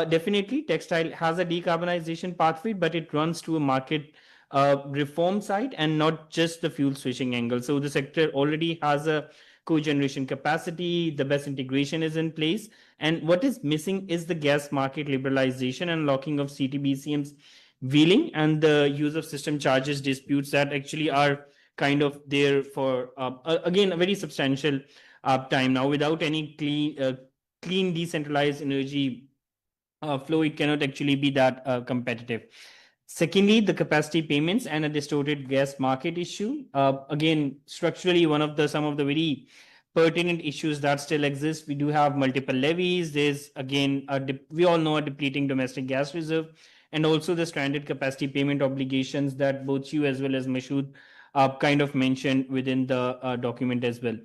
definitely textile has a decarbonization pathway, but it runs to a market reform side and not just the fuel switching angle. So the sector already has a cogeneration capacity, the best integration is in place. And what is missing is the gas market liberalization and locking of CTBCM's wheeling and the use of system charges disputes that actually are kind of there for, again, a very substantial time now. Without any clean decentralized energy flow, it cannot actually be that competitive. Secondly, the capacity payments and a distorted gas market issue. Again, structurally, some of the very pertinent issues that still exist. We do have multiple levies. There's, again, we all know, a depleting domestic gas reserve, and also the stranded capacity payment obligations that both you as well as Mashood kind of mentioned within the document as well.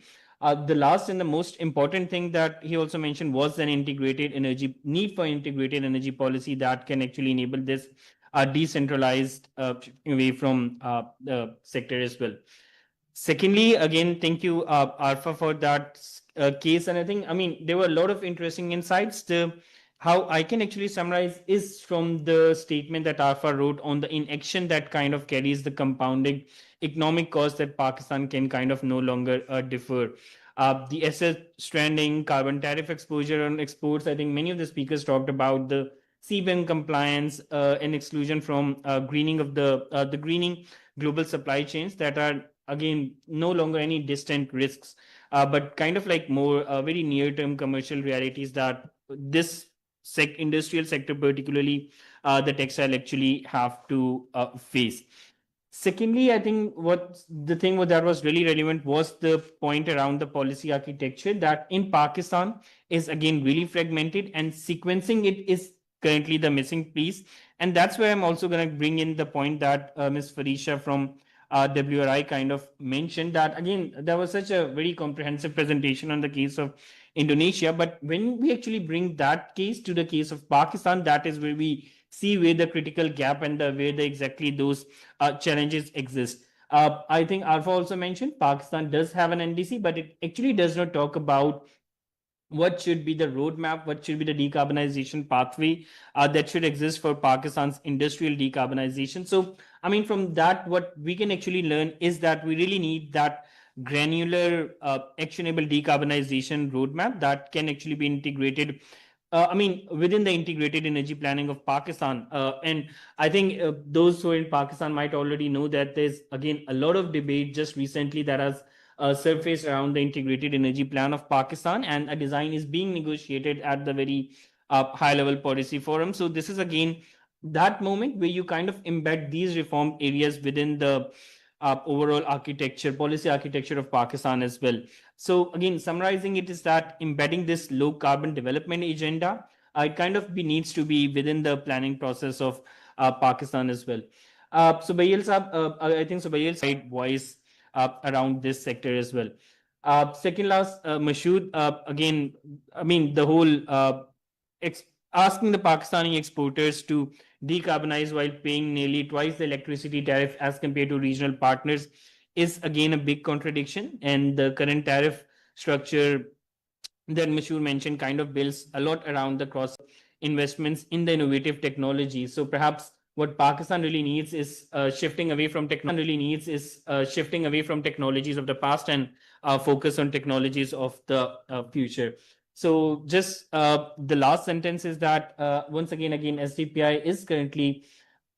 The last and the most important thing that he also mentioned was an need for integrated energy policy that can actually enable this decentralized away from the sector as well. Secondly, again, thank you, Arfa, for that case. And I think, I mean, there were a lot of interesting insights. How I can actually summarize is from the statement that Arfa wrote on the inaction that kind of carries the compounding economic cost that Pakistan can kind of no longer defer. The asset stranding, carbon tariff exposure on exports. I think many of the speakers talked about the CBAM compliance and exclusion from greening of the greening global supply chains that are, again, no longer any distant risks, but kind of like more very near-term commercial realities that this industrial sector, particularly the textile, actually have to face. Secondly, I think that was really relevant was the point around the policy architecture that in Pakistan is, again, really fragmented, and sequencing it is currently the missing piece. And that's where I'm also going to bring in the point that Ms. Farisha from WRI kind of mentioned, that, again, there was such a very comprehensive presentation on the case of Indonesia. But when we actually bring that case to the case of Pakistan, that is where we see where the critical gap and where exactly those challenges exist. I think Arfa also mentioned Pakistan does have an NDC, but it actually does not talk about what should be the roadmap, what should be the decarbonization pathway that should exist for Pakistan's industrial decarbonization. So, I mean, from that, what we can actually learn is that we really need that granular, actionable decarbonization roadmap that can actually be integrated, within the integrated energy planning of Pakistan. And I think those who are in Pakistan might already know that there's, again, a lot of debate just recently that has surfaced around the integrated energy plan of Pakistan, and a design is being negotiated at the very high level policy forum. So this is again that moment where you kind of embed these reform areas within the overall architecture, policy architecture of Pakistan as well. So again, summarizing it is that embedding this low carbon development agenda, it kind of needs to be within the planning process of Pakistan as well. So Bayel Saab, I think Subayl's side voice around this sector as well. Second last, Mashood, again, I mean, the whole asking the Pakistani exporters to decarbonize while paying nearly twice the electricity tariff as compared to regional partners is again a big contradiction. And the current tariff structure that Mashur mentioned kind of builds a lot around the cross investments in the innovative technology. So perhaps what Pakistan really needs is shifting away from technologies of the past and focus on technologies of the future. So just the last sentence is that once again, SDPI is currently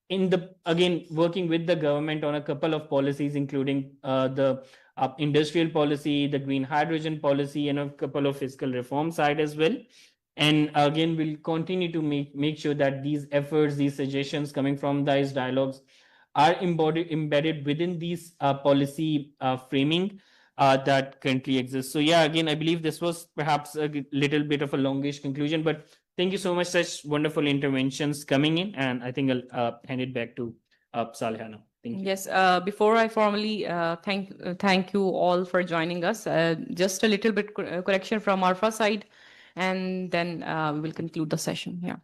working with the government on a couple of policies, including the industrial policy, the green hydrogen policy, and a couple of fiscal reform side as well. And again, we'll continue to make sure that these efforts, these suggestions coming from these dialogues are embedded within these policy framing that currently exists. So yeah, again, I believe this was perhaps a little bit of a longish conclusion, but thank you so much, such wonderful interventions coming in. And I think I'll hand it back to Saleha now. Thank you. Yes, before I formally thank you all for joining us, just a little bit correction from Arfa side, and then we will conclude the session. Yeah.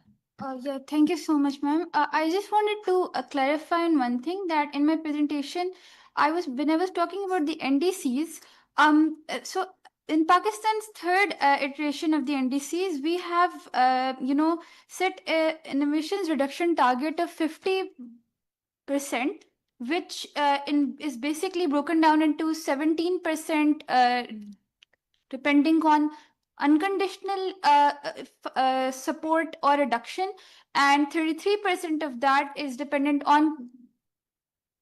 Yeah, thank you so much, ma'am. I just wanted to clarify on one thing, that in my presentation, when I was talking about the NDCs, so in Pakistan's third iteration of the NDCs, we have, set an emissions reduction target of 50%, which is basically broken down into 17% depending on unconditional support or reduction, and 33% of that is dependent on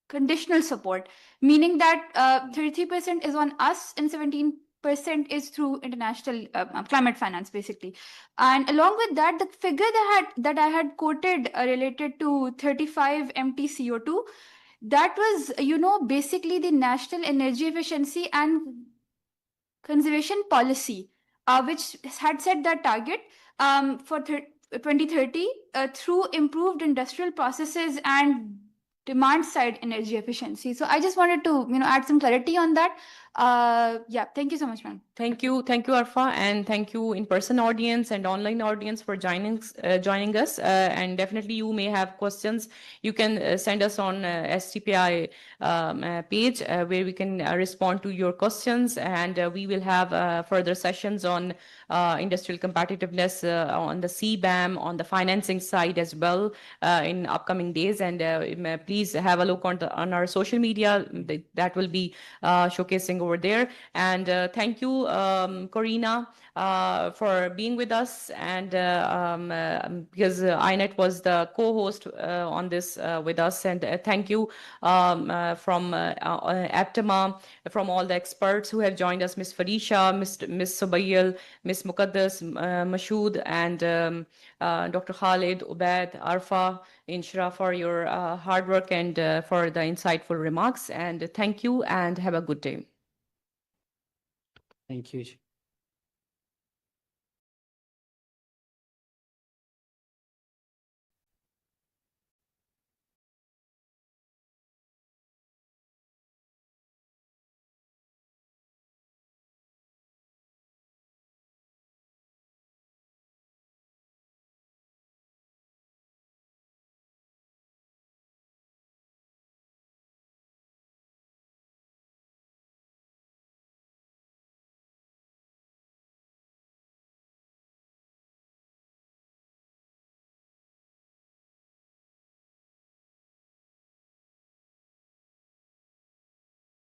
conditional support, meaning that 33% is on us and 17% is through international climate finance, basically. And along with that, the figure that I had quoted related to 35 MT CO2, that was, basically the national energy efficiency and conservation policy, which had set that target for 2030 through improved industrial processes and demand side energy efficiency. So I just wanted to add some clarity on that. Yeah, thank you so much, ma'am. Thank you, Arfa, and thank you in-person audience and online audience for joining us. And definitely, you may have questions. You can send us on STPI page where we can respond to your questions, and we will have further sessions on industrial competitiveness on the CBAM, on the financing side as well in upcoming days. And please have a look on our social media that will be showcasing over there. And thank you, Corina, for being with us, and because INET was the co-host on this with us. And thank you from Aptima, from all the experts who have joined us, Ms. Farisha, Ms. Subayl, Ms. Muqaddas, Mashood, and Dr. Khalid, Ubaid, Arfa, Inshra, for your hard work and for the insightful remarks. And thank you, and have a good day. Thank you.